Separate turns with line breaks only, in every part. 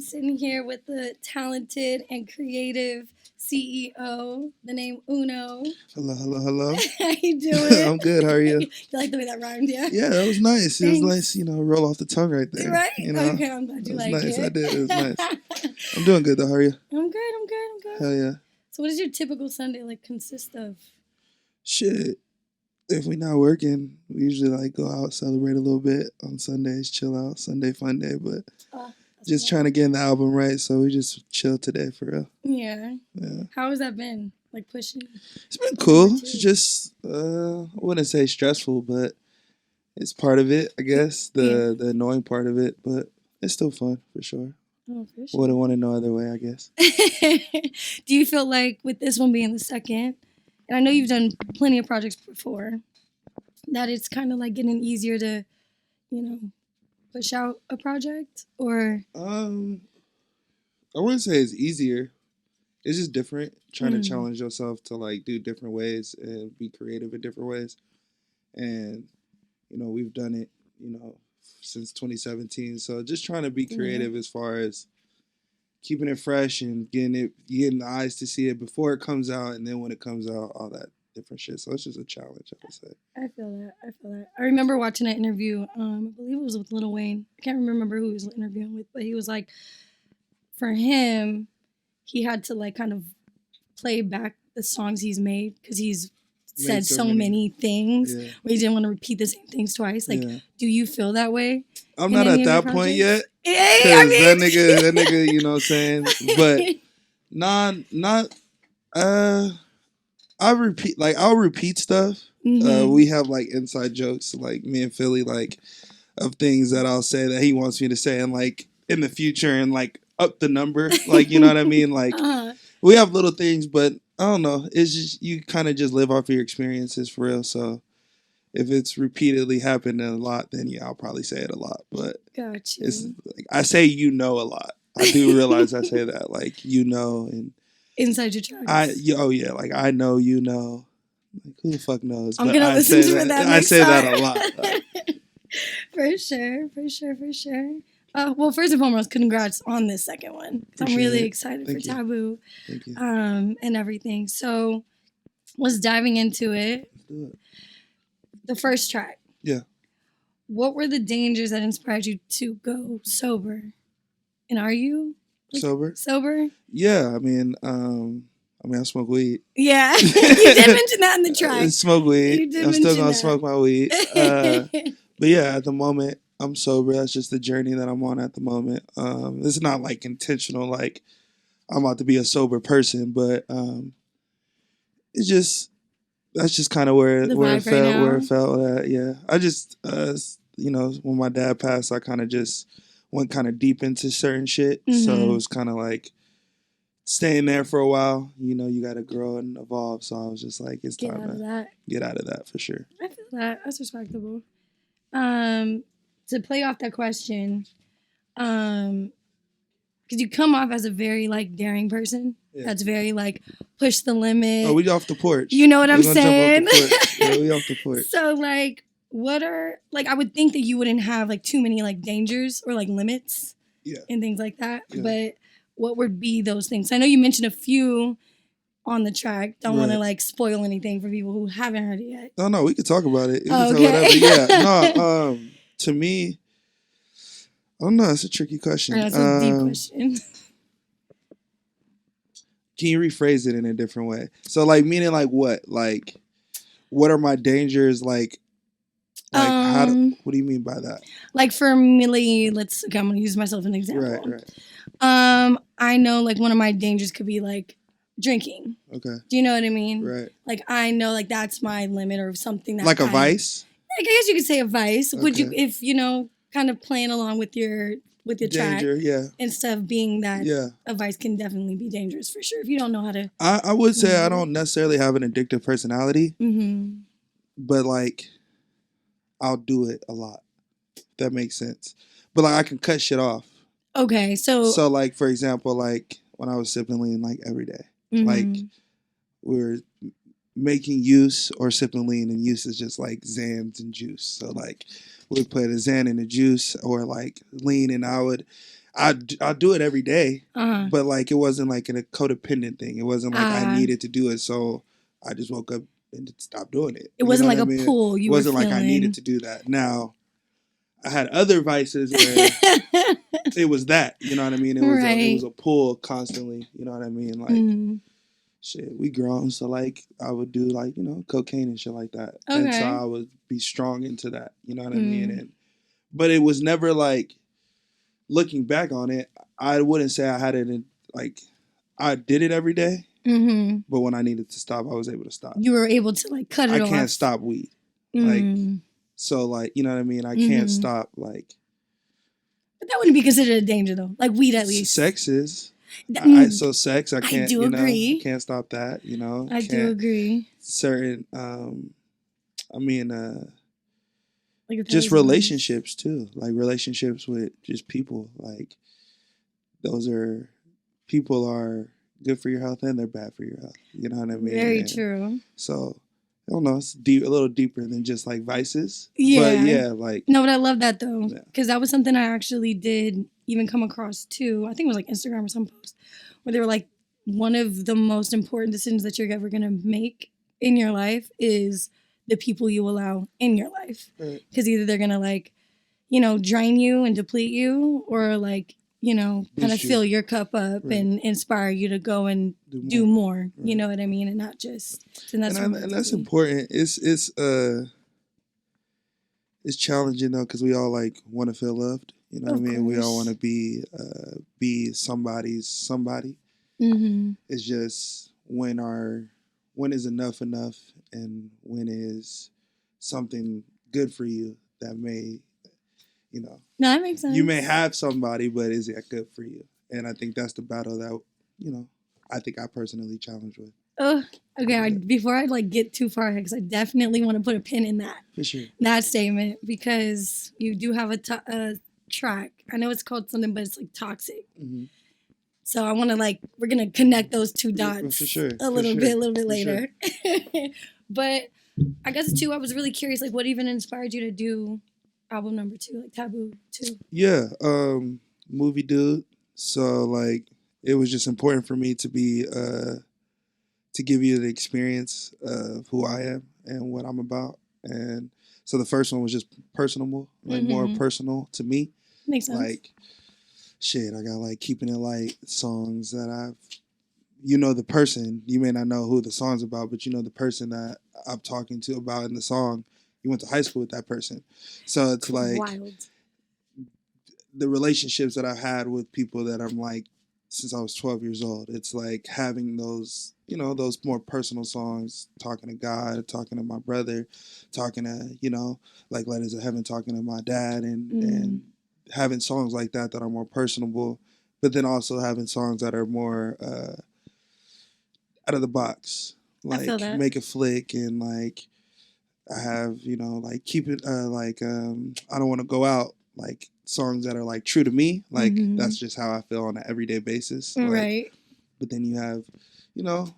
sitting here with the talented and creative CEO, the name Uno.
Hello, hello, hello.
How you doing?
I'm good. How are you?
You like the way that rhymed, yeah?
Yeah, that was nice. It was
Thanks.
nice, roll off the tongue right there.
Right?
You know,
Okay, I'm glad
it
you
was
like
nice.
it.
I did. It was nice. I'm doing good though. How are you?
I'm good.
Hell yeah.
So what does your typical Sunday like consist of?
Shit. If we not working, we usually like go out, celebrate a little bit on Sundays, chill out. Sunday fun day, but just trying to get the album right, so we just chill today for real.
Yeah.
Yeah.
How has that been? Like pushing?
It's been cool. It's just I wouldn't say stressful, but it's part of it, I guess. The annoying part of it, but it's still fun for sure.
Oh, for sure.
Wouldn't want to no other way, I guess.
Do you feel like with this one being the second, and I know you've done plenty of projects before, that it's kind of like getting easier to, push out a project? Or
I wouldn't say it's easier. It's just different. Trying to challenge yourself to like do different ways and be creative in different ways. And we've done it, since 2017. So just trying to be creative as far as keeping it fresh and getting the eyes to see it before it comes out, and then when it comes out, all that different shit. So it's just a challenge, I would say.
I feel that. I remember watching an interview. I believe it was with Lil Wayne. I can't remember who he was interviewing with, but he was like, for him, he had to like kind of play back the songs he's made because he's said so many things where he didn't want to repeat the same things twice. Like, do you feel that way?
I'm not at that point yet.
Hey,
that nigga, you know what I'm saying? But I'll repeat stuff. We have like inside jokes, like me and Philly, like of things that I'll say that he wants me to say, and like in the future, and like up the number, like you know what I mean? Like we have little things, but I don't know. It's just you kind of just live off your experiences for real. So if it's repeatedly happening a lot, then I'll probably say it a lot. But
gotcha.
It's like I say a lot. I do realize I say that, like and
inside your tracks.
Like I know Like who the fuck knows?
I'm gonna listen to that.
I say that a lot.
For sure. Well, first and foremost, congrats on this second one. I'm really excited for Taboo.
Thank you.
And everything. So let's diving into it.
Let's do it.
The first track.
Yeah.
What were the dangers that inspired you to go sober? And are you
sober?
Yeah,
I mean, I smoke weed.
Yeah, you did mention that in the track.
I smoke weed. I'm still gonna smoke my weed. But yeah, at the moment, I'm sober. That's just the journey that I'm on at the moment. It's not like intentional, like I'm about to be a sober person, but it's just that's just kind of where it felt at. Yeah, I just when my dad passed, I kind of just went kind of deep into certain shit. So it was kind of like staying there for a while. You got to grow and evolve. So I was just like, it's time to get out of that for sure.
I feel that. That's respectable. To play off that question, because you come off as a very like daring person. Yeah. That's very like push the limit.
Oh, we off the porch.
You know what I'm saying?
Yeah, we off the porch.
So like, what are like? I would think that you wouldn't have like too many like dangers or like limits, and things like that. Yeah. But what would be those things? I know you mentioned a few on the track. Don't want to like spoil anything for people who haven't heard it yet.
No, we could talk about it. Yeah. To me, I don't know. It's a tricky question.
That's a deep question.
Can you rephrase it in a different way? So, like, meaning like what? Like, what are my dangers? Like what do you mean by that? Like
for me, I'm going to use myself as an example.
Right.
I know like one of my dangers could be like drinking.
Okay.
Do you know what I mean?
Right.
Like I know like that's my limit or something that
like a vice?
Like I guess you could say a vice. Okay. Would you, if kind of playing along with your
danger,
track,
yeah,
instead of being that a vice can definitely be dangerous for sure if you don't know how to.
I would say I don't necessarily have an addictive personality, but like I'll do it a lot. If that makes sense. But like I can cut shit off.
Okay, so
like for example, like when I was sipping lean like every day, like we were making use or sipping lean, and use is just like Zans and juice. So like we'd put a Zan in the juice or like lean, and I I do it every day, but like it wasn't like a codependent thing. It wasn't like I needed to do it, so I just woke up and stopped doing it.
It wasn't like a pull.
It wasn't like I needed to do that. Now, I had other vices where it was that, you know what I mean? It was a pull constantly, you know what I mean? Like, shit, we grown, so like I would do like, you know, cocaine and shit like that. Okay. And so I would be strong into that, you know what I mean? But it was never like, looking back on it, I wouldn't say I had it in, like, I did it every day, but when I needed to stop, I was able to stop. You
were able to like cut it off.
I can't stop weed. Like, so like, you know what I mean? I can't stop like.
But that wouldn't be considered a danger though. Like weed at least.
Sex is. So sex, I can't,
I agree.
I can't stop that, you know.
I do agree.
Certain, like just relationships too, like relationships with just people, like people are good for your health and they're bad for your health, you know what I mean?
Very true.
So I don't know, it's deep, a little deeper than just like vices.
Yeah.
But yeah, like.
No, but I love that though, because that was something I actually did even come across too. I think it was like Instagram or some post where they were like, one of the most important decisions that you're ever gonna make in your life is the people you allow in your life. Because either they're gonna like, you know, drain you and deplete you, or like, you know, kind of fill your cup up and inspire you to go and do more. You know what I mean? And not just. And
that's important. It's challenging though, because we all like want to feel loved. You know what I mean? We all want to be somebody's somebody. It's just when is enough, and when is something good for you that may, you know.
No, that makes sense.
You may have somebody, but is it good for you? And I think that's the battle that, you know, I think I personally challenge with.
Oh, okay. Before I like get too far ahead, because I definitely want to put a pin in that.
For sure.
That statement, because you do have a track. I know it's called something, but it's like Toxic. So I want to like, we're going to connect those two dots a little bit later. But I guess too, I was really curious, like what even inspired you to do album number 2, like Taboo 2?
Yeah, movie dude. So like, it was just important for me to be, to give you the experience of who I am and what I'm about. And so the first one was just personable, like more personal to me.
Makes sense.
Like, shit, I got like Keeping It Light songs that you know the person, you may not know who the song's about, but you know the person that I'm talking to about in the song, you went to high school with that person. So it's like
wild.
The relationships that I've had with people that I'm like, since I was 12 years old, it's like having those, you know, those more personal songs, talking to God, talking to my brother, talking to, you know, like Letters of Heaven, talking to my dad, and having songs like that are more personable, but then also having songs that are more out of the box, like Make a Flick, and like I have, you know, like Keep It, like I Don't Want to Go Out, like songs that are like true to me, like that's just how I feel on an everyday basis, like,
right?
But then you have, you know,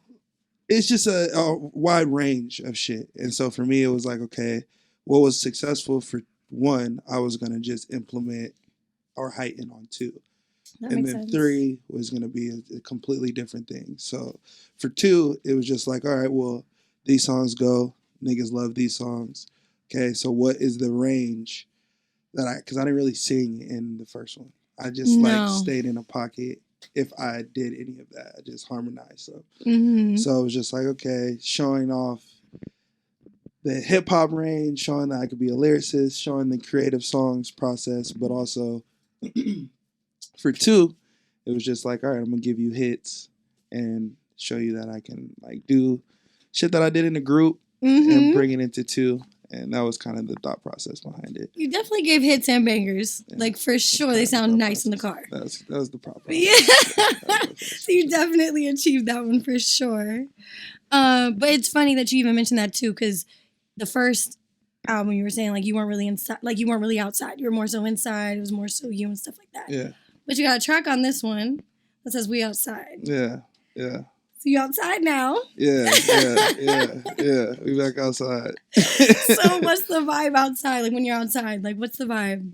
it's just a wide range of shit, and so for me it was like, okay, what was successful for 1, I was gonna just implement or heighten on 2. And then sense. 3 was going to be a completely different thing. So for 2, it was just like, all right, well, these songs go. Niggas love these songs. Okay, so what is the range because I didn't really sing in the first one. I just like stayed in a pocket. If I did any of that, I just harmonized. So, so it was just like, okay, showing off the hip hop range, showing that I could be a lyricist, showing the creative songs process, but also for 2, it was just like, all right, I'm gonna give you hits and show you that I can like do shit that I did in the group and bring it into 2. And that was kind of the thought process behind it.
You definitely gave hits and bangers. Yeah. Like for sure, they sound nice in the car.
That was the problem.
Yeah. So you definitely achieved that one for sure. But it's funny that you even mentioned that too, because the first album you were saying like you weren't really inside, like you weren't really outside. You were more so inside. It was more so you and stuff like that.
Yeah.
But you got a track on this one that says "We Outside."
Yeah. Yeah.
So you outside now.
Yeah. We back outside.
So what's the vibe outside? Like when you're outside, like what's the vibe?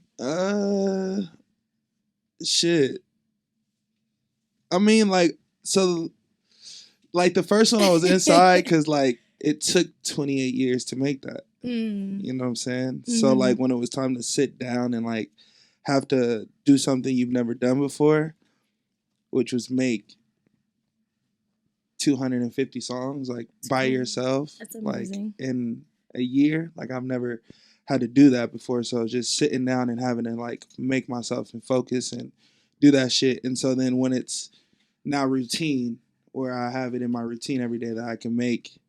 shit. I mean, like, so, like, the first one I was inside because, like, it took 28 years to make that. You know what I'm saying? Mm-hmm. So, like, when it was time to sit down and, like, have to do something you've never done before, which was make 250 songs, like, by yourself. That's amazing. Like, in a year. Like, I've never had to do that before. So, just sitting down and having to, like, make myself and focus and do that shit. And so then when it's now routine, where I have it in my routine every day that I can make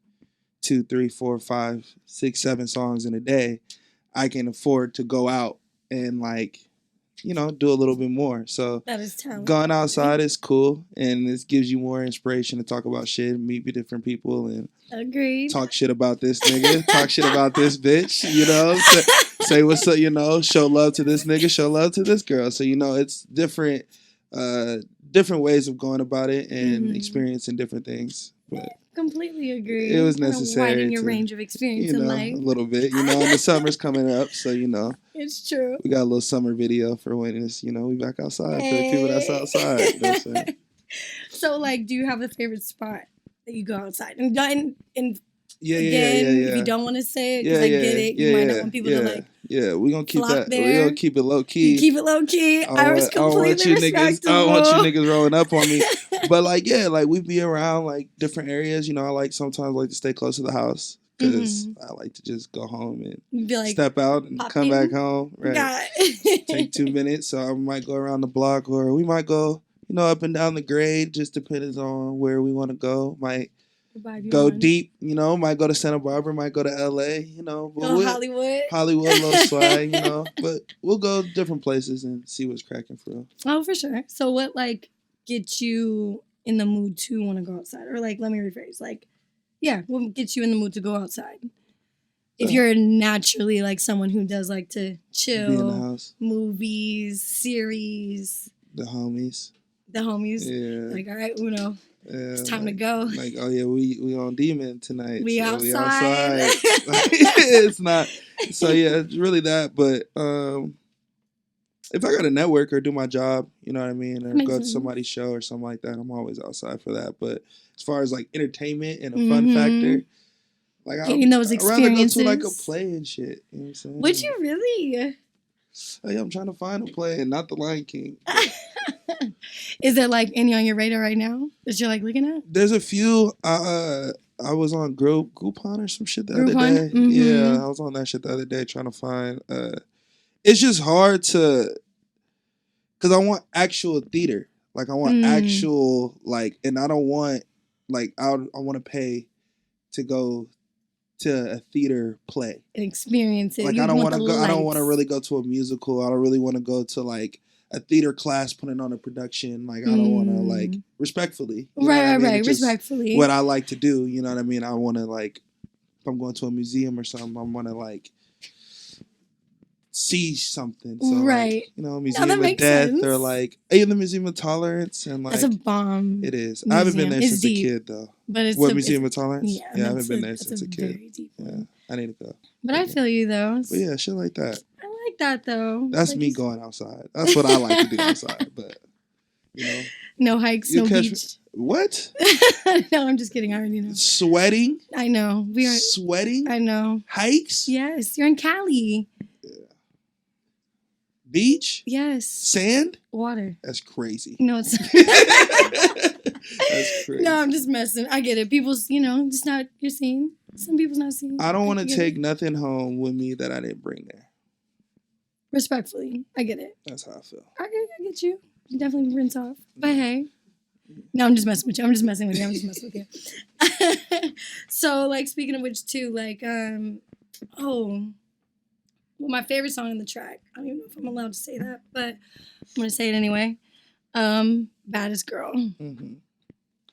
2, 3, 4, 5, 6, 7 songs in a day, I can afford to go out and, like, you know, do a little bit more. So that is talent. Going outside is cool, and this gives you more inspiration to talk about shit, meet with different people, and agreed. Talk shit about this nigga, talk shit about this bitch, you know, say what's up, you know, show love to this nigga, show love to this girl. So, you know, it's different ways of going about it and experiencing different things. But completely agree. It was necessary. Widen your range of experience in life. A little bit. You know, and the summer's coming up, so, you know. It's true. We got a little summer video for when it's, you know, we back outside for the people that's outside. You know what I'm saying? So, like, do you have a favorite spot that you go outside? And if you don't want to say it, because I get it, you might not want people to, like, we're going to keep that. We're going to keep it low key. You keep it low key. I was completely respectful. I don't want you niggas rolling up on me. But, like, yeah, like, we be around, like, different areas. You know, I like sometimes like to stay close to the house because I like to just go home and like, step out and come back home. Right. Take 2 minutes. So I might go around the block, or we might go, you know, up and down the grade, just depending on where we want to go. Might go deep, you know, might go to Santa Barbara, might go to LA, you know. Go Hollywood, a little swag, you know. But we'll go different places and see what's cracking for real. Oh, for sure. So what, like, gets you in the mood to want to go outside? Or, like, let me rephrase, like, yeah, what gets you in the mood to go outside? If you're naturally, like, someone who does like to chill, be in the house. Movies, series. The homies. Yeah. Like, all right, Uno. Yeah, it's time to go. Like, oh yeah, we on Demon tonight. We outside. It's not. So yeah, it's really that. But if I got to network or do my job, you know what I mean, or go to somebody's show or something like that, I'm always outside for that. But as far as like entertainment and a fun factor, like getting those experiences, I'd rather go to like a play and shit. You know what I'm saying? Would you really? Oh yeah, I'm trying to find a play and not the Lion King. Is there like any on your radar right now that you're like looking at? There's a few. I was on Groupon or some shit the other day. Mm-hmm. Yeah, I was on that shit the other day trying to find. It's just hard to, because I want actual theater. Like I want actual like, and I don't want like I want to pay to go to a theater play and experience it. Like I don't want to go. I don't want to really go to a musical. I don't really want to go to like a theater class putting on a production. Like I don't want to like respectfully. Right. Respectfully. What I like to do. You know what I mean? I want to like, if I'm going to a museum or something, I want to like see something. So, right. Like, you know, Museum of Death sense. Or like the Museum of Tolerance and like that's a bomb. It is. Museum. I haven't been there since a kid though. But it's Museum of Tolerance? Yeah, I haven't been there since a kid. Very deep one. Yeah, I need to go. But I feel you though. But yeah, shit like that. I like that though. That's like me going outside. That's what I like to do outside. But you know, no hikes, no beach. What? No, I'm just kidding. I already know. Sweating. I know. We are sweating. I know. Hikes. Yes, you're in Cali. Beach? Yes. Sand? Water. That's crazy. No, it's that's crazy. No, I'm just messing. I get it. People's, you know, just not, you're seeing. Some people's not seeing. I don't want to take nothing home with me that I didn't bring there. Respectfully. I get it. That's how I feel. I get you. You definitely rinse off. But hey. No, I'm just messing with you. So, like, speaking of which, too, like, well, my favorite song on the track. I don't even know if I'm allowed to say that, but I'm going to say it anyway. Baddest Girl. Mm-hmm.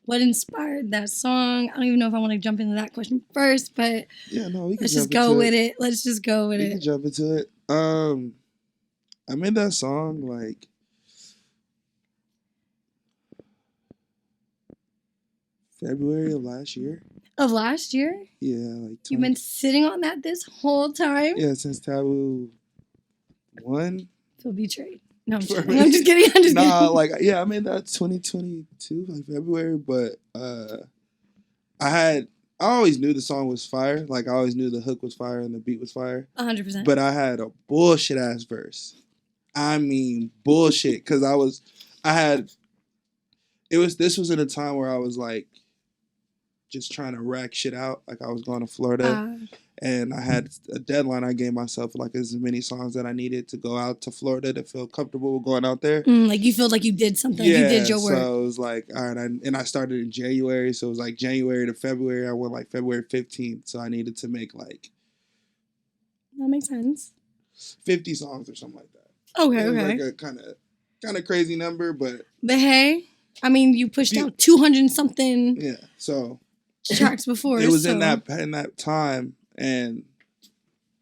What inspired that song? I don't even know if I want to jump into that question first, but yeah, no, we can let's just go with it. Let's just go with it. We can jump into it. I made that song like February of last year. Of last year? Yeah, like 20. You've been sitting on that this whole time? Yeah, since Taboo 1. Feel betrayed.
No, I'm kidding. I'm just kidding. I'm just
nah,
kidding.
like, yeah, I made that 2022, like February, but I always knew the song was fire. Like, I always knew the hook was fire and the beat was fire.
100%.
But I had a bullshit ass verse. I mean, bullshit. Because this was in a time where I was like, just trying to rack shit out. Like, I was going to Florida. And I had a deadline I gave myself, like as many songs that I needed to go out to Florida to feel comfortable with going out there.
Like you feel like you did something. Yeah, you did your work.
So it was like, all right. And I started in January. So it was like January to February. I went like February 15th. So I needed to make like...
That makes sense.
50 songs or something like that.
Okay,
Like a kind of crazy number, but...
But hey, I mean, you pushed out 200 and something...
Yeah, so...
tracks before.
It was in that time... And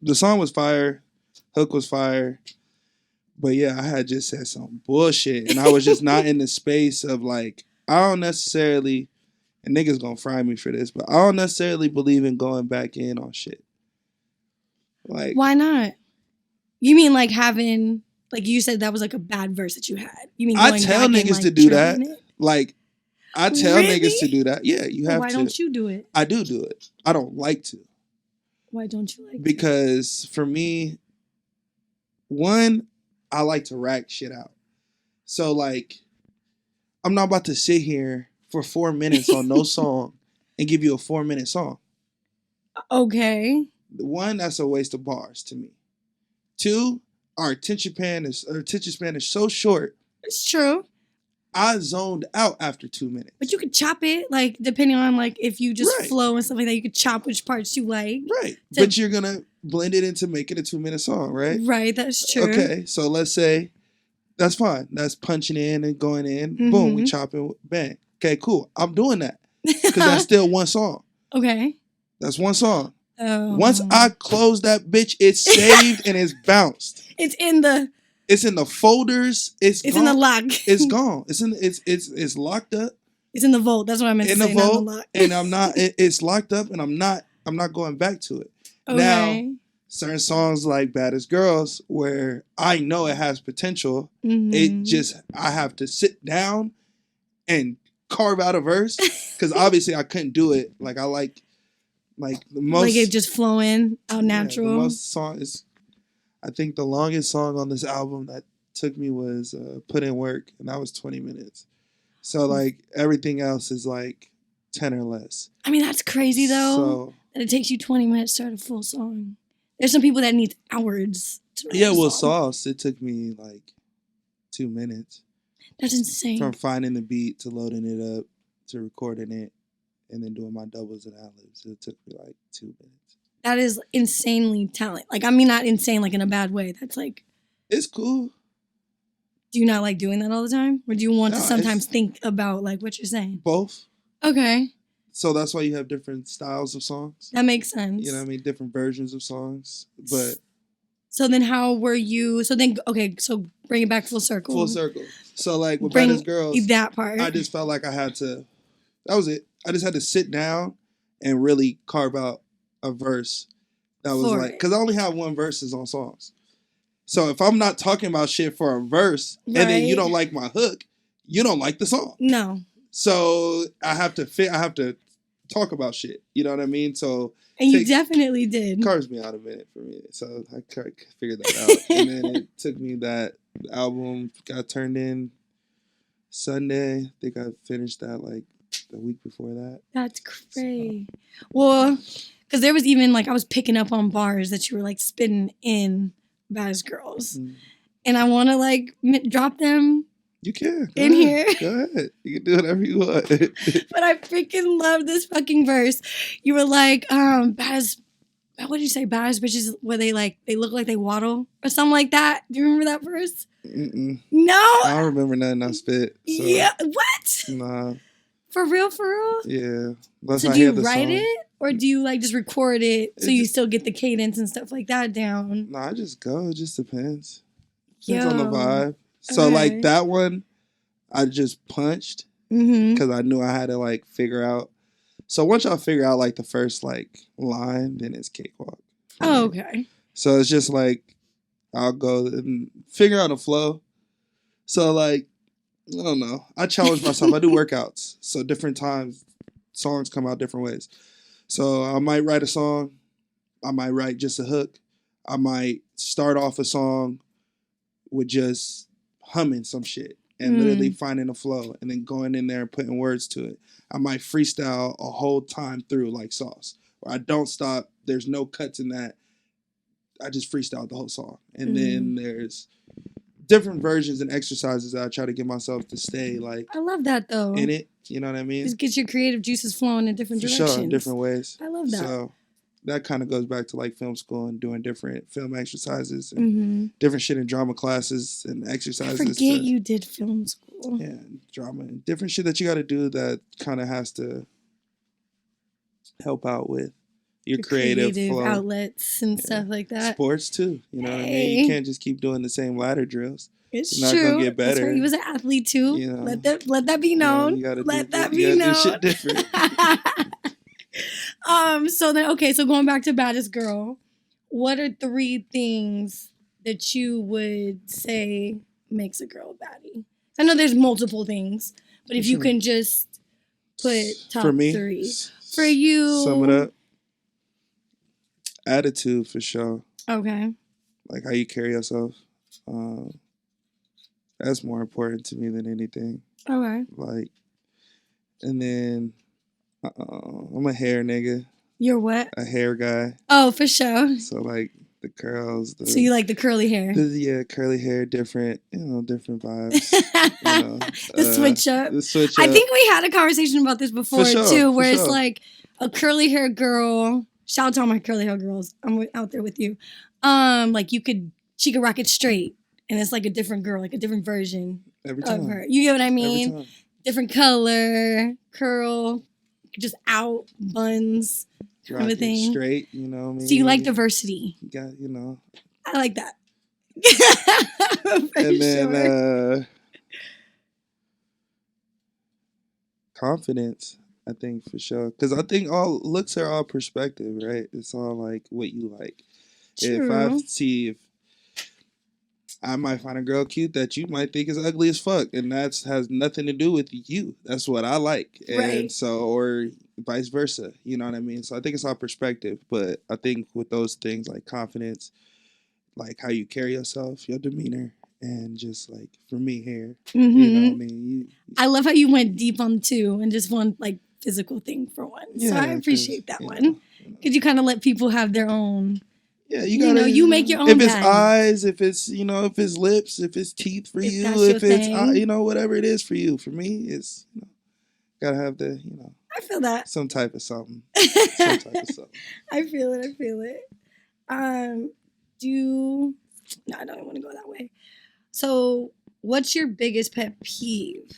the song was fire, hook was fire, but yeah, I had just said some bullshit, and I was just not in the space of like, I don't necessarily, and niggas gonna fry me for this, but I don't necessarily believe in going back in on shit. Like,
why not? You mean like having, like you said that was like a bad verse that you had. You mean
I tell niggas to do that. Like, I tell niggas to do that. Yeah, you have to.
Why don't you do it?
I do it. I don't like to.
Why don't you like
Because for me, one, I like to rack shit out. So like, I'm not about to sit here for 4 minutes on no song and give you a 4-minute song.
Okay.
One, that's a waste of bars to me. Two, our attention span is so short.
It's true.
I zoned out after 2 minutes.
But you could chop it, like, depending on, like, if you just flow and stuff like that, you could chop which parts you like.
Right. But you're going to blend it into making a 2-minute song, right?
Right, that's true.
Okay, so let's say, that's fine. That's punching in and going in. Mm-hmm. Boom, we chopping, bang. Okay, cool. I'm doing that. Because that's still one song.
Okay.
That's one song. Oh. Once I close that bitch, it's saved and it's bounced.
It's in the folders.
It's
in the lock.
It's gone. It's locked up.
It's in the vault. That's what I meant to say.
In the vault, not the lock. And I'm not. It's locked up, and I'm not going back to it. Okay. Now, certain songs like "Baddest Girls," where I know it has potential, I have to sit down and carve out a verse because obviously I couldn't do it. Like I like the most.
Like it just flowing out natural.
The most song is. I think the longest song on this album that took me was Put In Work, and that was 20 minutes. So, like, everything else is, like, 10 or less.
I mean, that's crazy, though, that it takes you 20 minutes to start a full song. There's some people that need hours to write a song.
Sauce, it took me, like, 2 minutes.
That's insane.
From finding the beat to loading it up to recording it and then doing my doubles and ad-libs. It took me, like, 2 minutes.
That is insanely talented. Like, I mean, not insane, like, in a bad way. That's, like...
It's cool.
Do you not like doing that all the time? Or do you want to sometimes think about, like, what you're saying?
Both.
Okay.
So that's why you have different styles of songs.
That makes sense.
You know what I mean? Different versions of songs. But...
So then how were you... So then, okay, so bring it back full circle.
Full circle. So, like, with Baddest Girls...
That part.
I just felt like I had to... That was it. I just had to sit down and really carve out a verse that was like, because I only have one verses on songs. So if I'm not talking about shit for a verse and then you don't like my hook, you don't like the song.
No.
So I have to talk about shit. You know what I mean? So
you definitely did.
Carves me out a minute for me. So I figured that out. And then it took me that album got turned in Sunday. I think I finished that like the week before that.
That's crazy. So. Well, because there was even, like, I was picking up on bars that you were, like, spitting in Baddest Girls. Mm. And I want to, like, drop them.
You can.
Here.
Go ahead. You can do whatever you want.
But I freaking love this fucking verse. You were like, baddest, what did you say? Baddest bitches, where they look like they waddle or something like that. Do you remember that verse?
Mm-mm.
No.
I don't remember nothing I spit. So.
Yeah. What?
Nah.
For real?
Yeah.
So do you write it? Or do you, like, just record it so you still get the cadence and stuff like that down?
No, I just go. It just depends. Depends on the vibe. So, like, that one, I just punched because I knew I had to, like, figure out. So, once y'all figure out, like, the first, like, line, then it's cakewalk.
Oh, okay.
So, it's just, like, I'll go and figure out a flow. So like, I don't know. I challenge myself. I do workouts. So different times, songs come out different ways. So I might write a song. I might write just a hook. I might start off a song with just humming some shit and literally finding a flow and then going in there and putting words to it. I might freestyle a whole time through like Sauce, where I don't stop. There's no cuts in that. I just freestyle the whole song. And then there's different versions and exercises that I try to get myself to stay like.
I love that though.
In it, you know what I mean?
Just get your creative juices flowing in different directions.
For sure, in different ways.
I love that.
So that kind of goes back to like film school and doing different film exercises and different shit in drama classes and exercises.
I forget you did film school.
Yeah, drama and different shit that you got to do that kind of has to help out with your creative flow.
Outlets and stuff like that.
Sports too, you know what I mean? You can't just keep doing the same ladder drills.
It's
You're
true.
Not gonna get better.
That's right. He was an athlete too.
You know,
let that be known.
You know,
let that be known.
Do shit different.
So going back to Baddest Girl, what are 3 things that you would say makes a girl a baddie? I know there's multiple things, but if you can just put top
for me,
3 for you,
sum it up. Attitude for sure.
Okay.
Like how you carry yourself. That's more important to me than anything.
Okay.
Like, and then I'm a hair nigga.
You're what?
A hair guy.
Oh, for sure.
So like the curls.
So you like the curly hair?
Yeah, curly hair, different different vibes.
The switch up.
The switch up.
I think we had a conversation about this before too, where it's like a curly hair girl. Shout out to all my curly hair girls. I'm out there with you. Like she could rock it straight, and it's like a different girl, like a different version of her. You get what I mean? Different color, curl, just out buns, kind of thing.
Straight, you know what I mean?
So you like diversity?
Yeah, you know.
I like that.
And then confidence. I think for sure, because I think all looks are all perspective, right? It's all like what you like.
True.
If I might find a girl cute that you might think is ugly as fuck, and that has nothing to do with you. That's what I like, and so or vice versa. You know what I mean? So I think it's all perspective, but I think with those things like confidence, like how you carry yourself, your demeanor. And just like for me here, you know what I mean?
I love how you went deep on 2 and just one like physical thing for 1. Yeah, so I appreciate that one. Because you kind of let people have their own.
Yeah, you gotta.
You make your own.
If it's eyes, if it's if it's lips, if it's teeth for you, if it's whatever it is for you. For me, it's gotta have the
I feel that
some type of something. Some type of something.
I feel it. No, I don't want to go that way. So, what's your biggest pet peeve?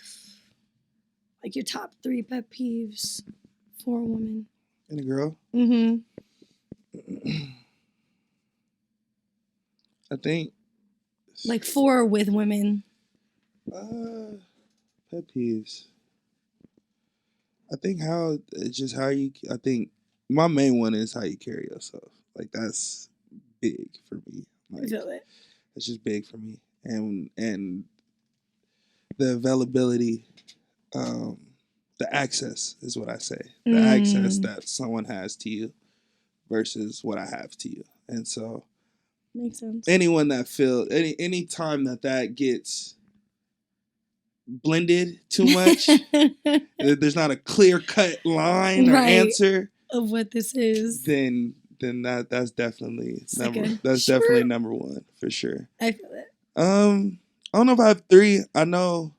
Like your top 3 pet peeves for a woman
and a girl. I think
like for or with women.
Pet peeves. I think I think my main one is how you carry yourself. Like that's big for me. Like, I feel it. It's just big for me. And the availability, the access is what I say. The access that someone has to you versus what I have to you. And so
makes sense.
Anyone that any time that gets blended too much, there's not a clear cut line or answer
of what this is,
then that's definitely definitely number 1 for sure.
I feel it.
I don't know if I have 3. I know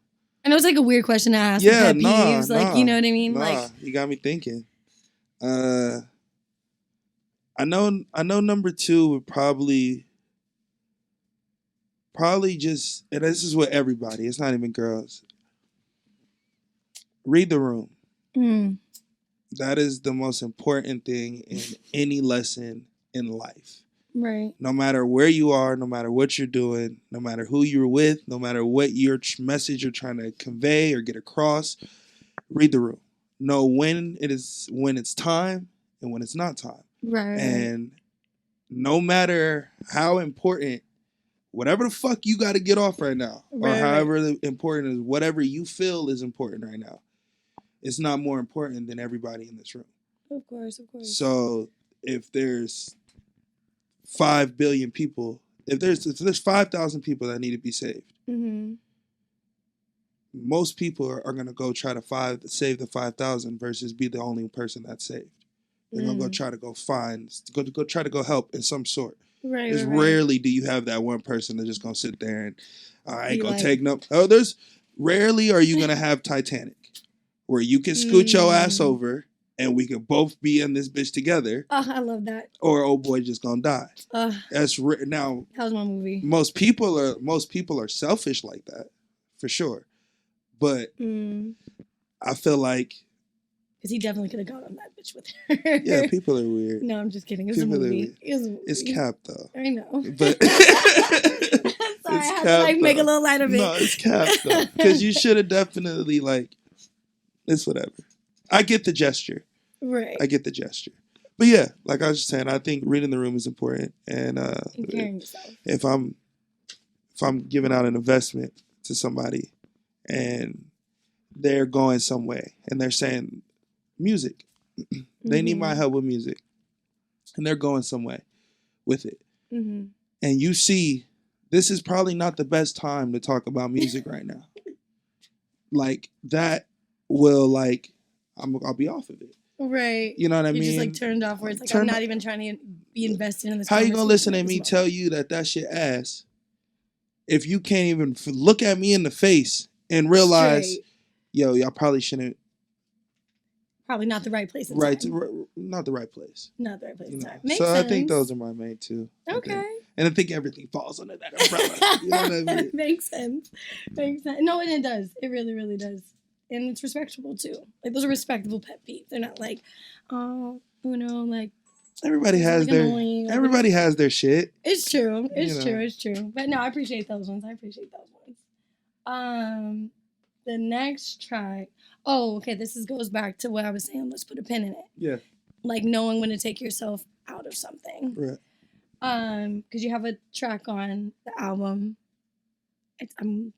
it's like a weird question to ask. Yeah, peeves, like you know what I mean. Like
you got me thinking. I know number 2 would probably just, and this is with everybody. It's not even girls. Read the room. That is the most important thing in any lesson in life.
Right.
No matter where you are, no matter what you're doing, no matter who you're with, no matter what your message you're trying to convey or get across, read the room. Know when it's time and when it's not time.
Right.
And no matter how important whatever the fuck you got to get off right now, or
Right.
however important it is, whatever you feel is important right now, it's not more important than everybody in this room.
Of course, of course.
So if there's 5 billion people, if there's 5,000 people that need to be saved,
Mm-hmm.
most people are going to go try to save the 5,000 versus be the only person that's saved. They're going to go try to go try to go help in some sort.
Right.
Because rarely do you have that one person that's just going to sit there and I ain't going to take no. Rarely are you going to have Titanic where you can scoot your ass over and we can both be in this bitch together.
Oh, I love that.
Or old boy just going to die. That's now.
That was my movie.
Most people are selfish like that, for sure. But I feel like.
Because he definitely could have gone on that bitch with her.
Yeah, people are weird.
No, I'm just kidding. It's a movie.
It's cap though.
I know.
But
sorry, I had to make a little light of it.
No, it's cap though. Because you should have definitely it's whatever. I get the gesture.
Right.
I get the gesture. But yeah, like I was just saying, I think reading the room is important. And
caring yourself.
If I'm giving out an investment to somebody and they're going some way and they're saying music, they need my help with music, and they're going some way with it. And you see, this is probably not the best time to talk about music right now. Like that will I'll be off of it.
Right.
You know what I mean?
You're just turned off where it's like, I'm not even trying to be invested in this.
How you gonna listen to me tell you that shit ass if you can't even look at me in the face and realize, yo, y'all probably shouldn't.
Probably not the right place.
Not the right place.
Not the right place.
Makes sense. I think those are my main two.
Okay.
And I think everything falls under that umbrella. You know what I mean?
Makes sense. No, and it does. It really, really does. And it's respectable too. Like those are respectable pet peeves. They're not like,
everybody has their shit.
It's true. It's true. But no, I appreciate those ones. The next track. Oh, okay. This goes back to what I was saying. Let's put a pin in it.
Yeah.
Like knowing when to take yourself out of something.
Right.
Because you have a track on the album. It's gonna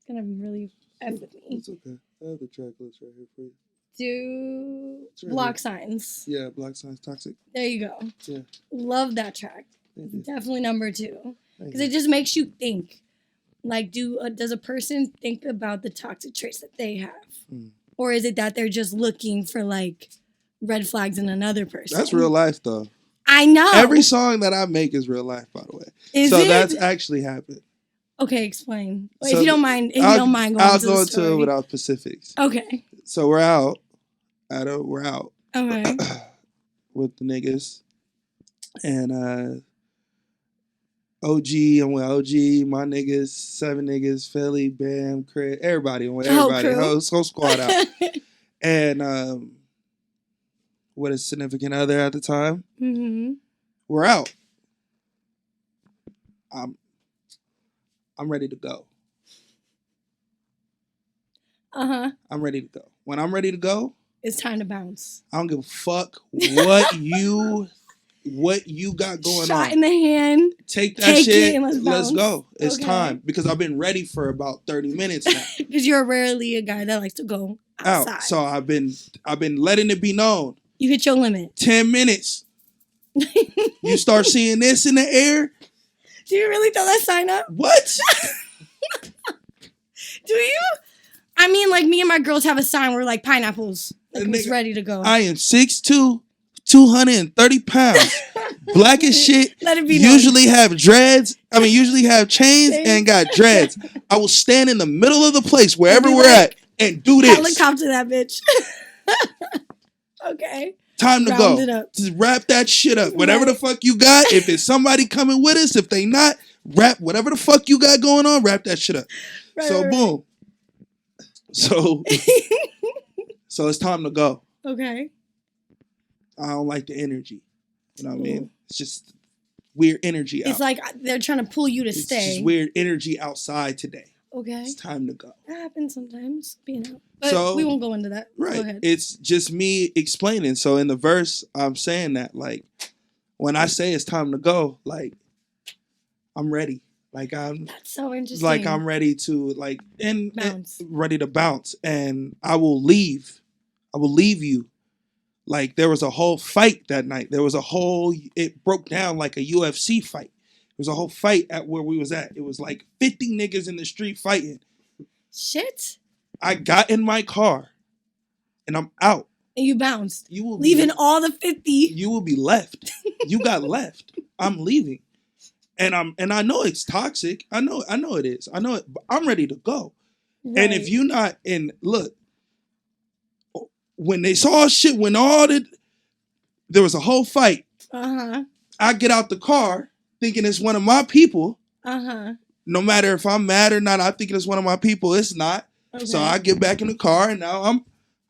really F with me.
It's okay. I have the track list right here for you.
Do Block Signs.
Yeah, Block Signs, Toxic.
There you go.
Yeah.
Love that track. Definitely number 2. Because it just makes you think. Like, does a person think about the toxic traits that they have? Or is it that they're just looking for, red flags in another person?
That's real life, though.
I know.
Every song that I make is real life, by the way.
Is it?
That's actually happened.
Okay, explain. If you don't mind, going
I'll
go
into it without specifics.
Okay.
So we're out. We're out.
Okay.
With the niggas. And OG, I'm with OG, my niggas, 7 niggas, Philly, Bam, Craig, everybody. I'm with everybody. Whole squad out. And with a significant other at the time. We're out. I'm ready to go. I'm ready to go. When I'm ready to go,
it's time to bounce.
I don't give a fuck what you got going on.
Shot in the hand.
Take shit. And let's go. It's time. Because I've been ready for about 30 minutes now.
Because you're rarely a guy that likes to go outside.
Out. So I've been letting it be known.
You hit your limit.
10 minutes. You start seeing this in the air.
Do you really throw that sign up?
What?
Do you? I mean, me and my girls have a sign where pineapples. It's ready to go.
I am 6'2", 230 pounds. Black as shit.
Let it be
usually have dreads. Usually have chains and got dreads. I will stand in the middle of the place wherever we're at and do this.
Helicopter that bitch. Okay.
Time to go. Just wrap that shit up. Whatever the fuck you got. If it's somebody coming with us, if they not, wrap whatever the fuck you got going on, wrap that shit up. Boom. So it's time to go.
Okay.
I don't like the energy. You know what I mean? It's just weird energy out.
It's like they're trying to pull you to stay.
It's just weird energy outside today.
Okay.
It's time to go.
That happens sometimes, being out. But we won't go into that.
Right.
Go ahead.
It's just me explaining. So in the verse, I'm saying that, when I say it's time to go, I'm ready.
That's so interesting.
Like I'm ready to and ready to bounce, and I will leave you. Like there was a whole fight that night. It broke down like a UFC fight. There was a whole fight at where we was at. It was like 50 niggas in the street fighting.
Shit.
I got in my car and I'm out.
And you bounced. You will leaving all the 50.
You will be left. You got left. I'm leaving. And I know it's toxic. I know it is. I know it. But I'm ready to go. Right. And if you're not look, when they saw shit, there was a whole fight. I get out the car thinking it's one of my people. No matter if I'm mad or not, I think it's one of my people. It's not. Okay. So I get back in the car and now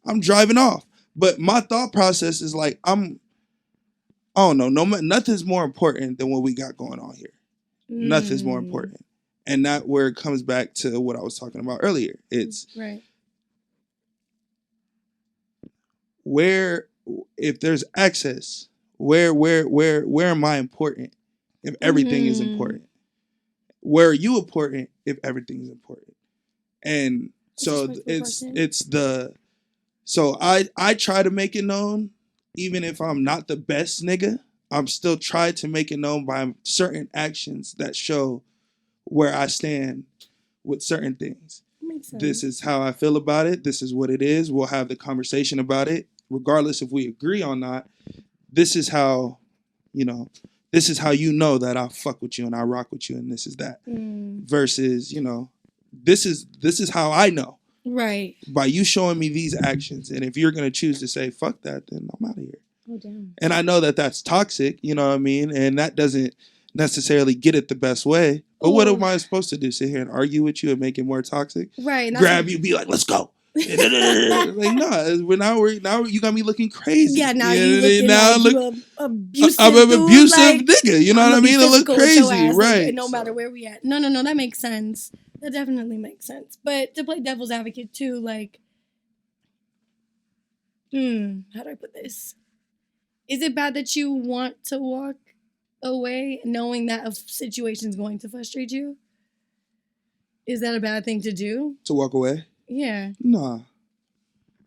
I'm driving off. But my thought process is like I don't know. Nothing's more important than what we got going on here. Nothing's more important, and that where it comes back to what I was talking about earlier. It's
right.
Where if there's access, where am I important if everything is important? Where are you important if everything is important? And so so I try to make it known, even if I'm not the best nigga, I'm still trying to make it known by certain actions that show where I stand with certain things.
Makes sense.
This is how I feel about it. This is what it is. We'll have the conversation about it, regardless if we agree or not. This is how, this is how that I fuck with you and I rock with you and this is that. Versus, this is how I know.
Right.
By you showing me these actions. And if you're going to choose to say, fuck that, then I'm out of here.
Oh, damn.
And I know that that's toxic, you know what I mean? And that doesn't necessarily get it the best way. But what am I supposed to do? Sit here and argue with you and make it more toxic?
Right.
Grab you, be like, let's go. Like, no, now you got me looking crazy.
Yeah, now you looking like abusive.
I'm an abusive nigga, you know what I mean? It look crazy, right?
No matter where we at. No, that makes sense. That definitely makes sense. But to play devil's advocate too, like, how do I put this? Is it bad that you want to walk away knowing that a situation is going to frustrate you? Is that a bad thing to do?
To walk away?
Yeah.
Nah.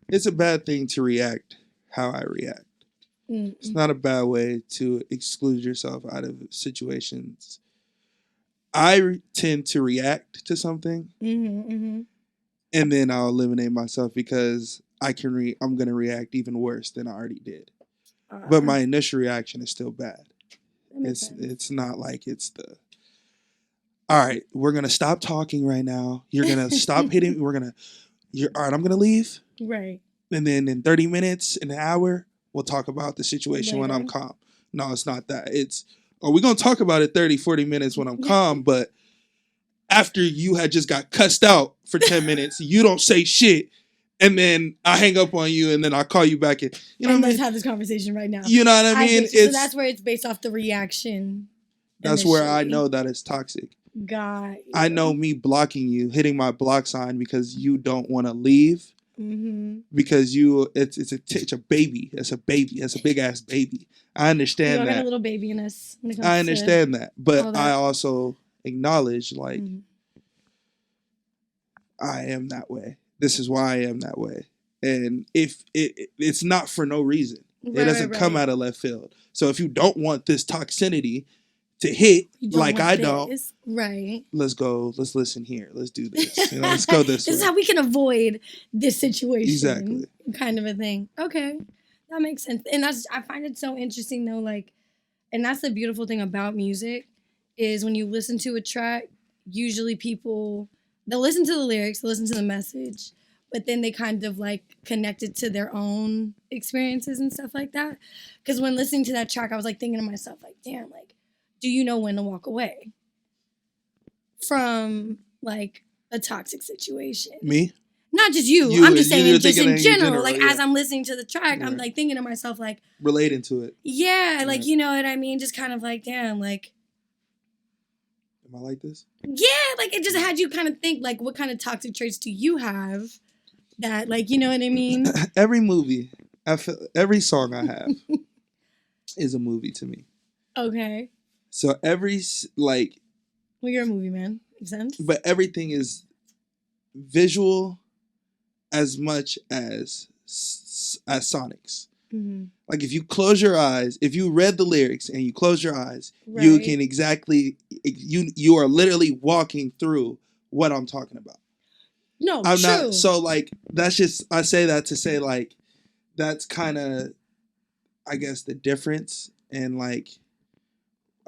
It's a bad thing to react how I react. It's not a bad way to exclude yourself out of situations. I tend to react to something, and then I'll eliminate myself because I'm going to react even worse than I already did. But my initial reaction is still bad. It's not like it's all right, we're going to stop talking right now. You're going to stop hitting. All right, I'm going to leave.
Right.
And then in 30 minutes, in an hour, we'll talk about the situation when I'm calm. No, it's not that. We're going to talk about it 30, 40 minutes when I'm calm, but after you had just got cussed out for 10 minutes, you don't say shit. And then I hang up on you, and then I call you back. And
let's have this conversation right now.
You know what I mean?
So that's where it's based off the reaction.
That's where I know that it's toxic.
God.
I know me blocking you, hitting my block sign because you don't want to leave. Because it's a baby. It's a baby. It's a big ass baby. I understand that.
Got a little baby in us.
I understand that, but I also acknowledge I am that way. This is why I am that way. And if it's not for no reason. It doesn't come out of left field. So if you don't want this toxicity to hit like I don't,
right?
Let's go. Let's listen here. Let's do this. Let's go this way.
This is how we can avoid this situation.
Exactly.
Kind of a thing. Okay. That makes sense. And I find it so interesting though, and that's the beautiful thing about music is when you listen to a track, usually they'll listen to the lyrics, they'll listen to the message, but then they kind of connect it to their own experiences and stuff like that. Because when listening to that track, I was thinking to myself, damn, do you know when to walk away from a toxic situation?
Me?
Not just you. I'm just saying just in general. As I'm listening to the track, I'm thinking to myself
relating to it.
Yeah, you know what I mean? Just kind of damn,
am I like this?
Yeah, it just had you kind of think what kind of toxic traits do you have that you know what I mean?
Every movie, every song I have is a movie to me.
Okay.
So every
Well, you're a movie man. Makes sense.
But everything is visual as much as sonics.
Mm-hmm.
Like if you close your eyes, if you read the lyrics and you close your eyes,
Right.
you can you are literally walking through what I'm talking about.
No,
I'm
true.
not, so like that's just, I say that to say like that's kind of, I guess, the difference in like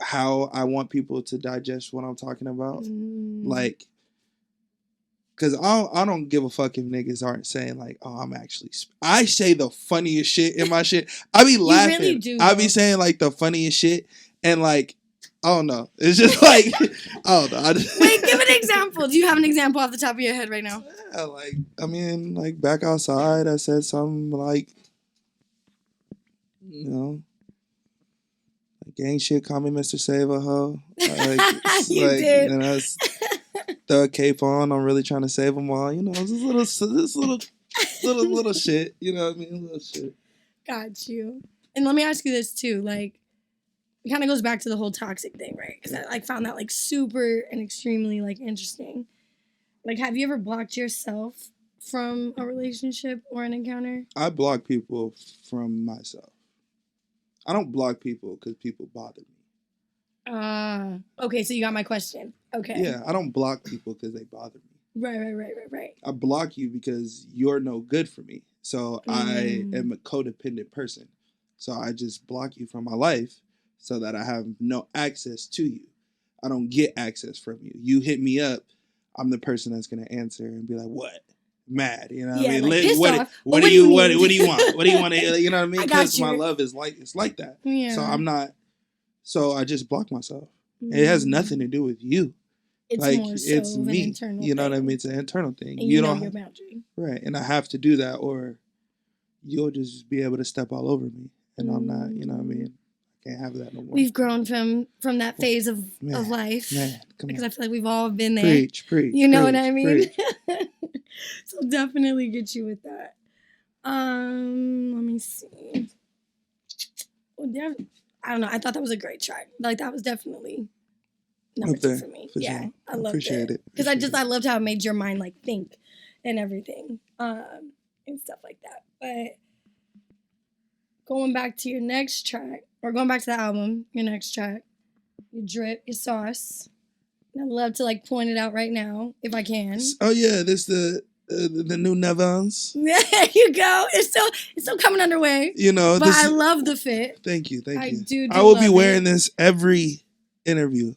how I want people to digest what I'm talking about. Like, because I don't give a fuck if niggas aren't saying like, oh, I'm actually, I say the funniest shit in my shit. I be laughing. You really do, I be saying like the funniest shit, and like, I don't know. It's just like, I don't know.
Wait, give an example. Do you have an example off the top of your head right now?
Yeah, like, I mean, like back outside, I said something like, you know, gang shit, call me Mr. Save a Ho. Like,
you
like,
did.
And I was, throw a cape on. I'm really trying to save them all. You know, this little shit. You know what I mean? Little shit.
Got you. And let me ask you this too. Like, it kind of goes back to the whole toxic thing, right? Because I like found that like super and extremely like interesting. Like, have you ever blocked yourself from a relationship or an encounter?
I block people from myself. I don't block people because people bother me.
Okay, so you got my question. Okay.
Yeah, I don't block people because they bother me.
Right.
I block you because you're no good for me. So I am a codependent person. So I just block you from my life so that I have no access to you. I don't get access from you. You hit me up, I'm the person that's gonna answer and be like, "What? Mad?" You know what I mean?
Like,
what do you want? What do you want? What do you want to? You know what I mean? Because my love is like, it's like that.
Yeah.
So I'm not. So I just block myself. It has nothing to do with you.
It's
like,
more so
it's
of
me.
An internal
you know
thing.
what I mean? It's an internal thing.
And you know your boundary.
Right, and I have to do that, or you'll just be able to step all over me, and I'm not. You know what I mean? I can't have that no more.
We've grown from that phase of life, because I feel like we've all been there.
Preach.
You know what I mean? So definitely get you with that. Let me see. I don't know. I thought that was a great track. Like, that was definitely number 2 for me. Yeah, I loved it. Because I loved how it made your mind like think and everything, and stuff like that. But going back to your next track, or going back to the album, your next track, your drip, your sauce. And I'd love to like point it out right now if I can.
Oh yeah, this the new Nevans.
There you go. It's still coming underway.
You know,
but I love the fit.
Thank you.
I do.
I will be wearing this every interview.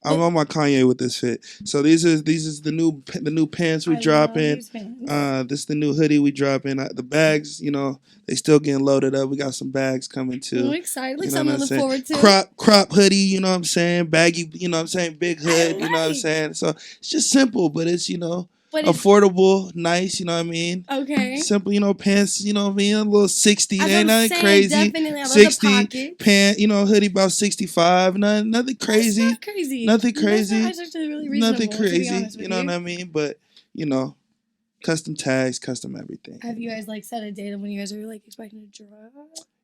I'm on my Kanye with this fit. So these is the new pants we dropping. This is the new hoodie we dropping. The bags, you know, they still getting loaded up. We got some bags coming too.
I'm excited. Like something to look forward to.
Crop hoodie, you know what I'm saying? Baggy, you know what I'm saying? Big hood, you know what I'm saying? So it's just simple, but it's, you know, affordable, nice, you know what I mean?
Okay.
Simple, you know, pants, you know what I mean? A little 60, ain't nothing crazy.
Definitely. I
60 pant, you know, hoodie about 65. Nothing crazy.
That's not crazy.
Nothing crazy.
That's actually really reasonable.
Nothing crazy.
You
know what I mean? But, you know, custom tags, custom everything.
Have you guys like set a date of when you guys are like expecting to drop?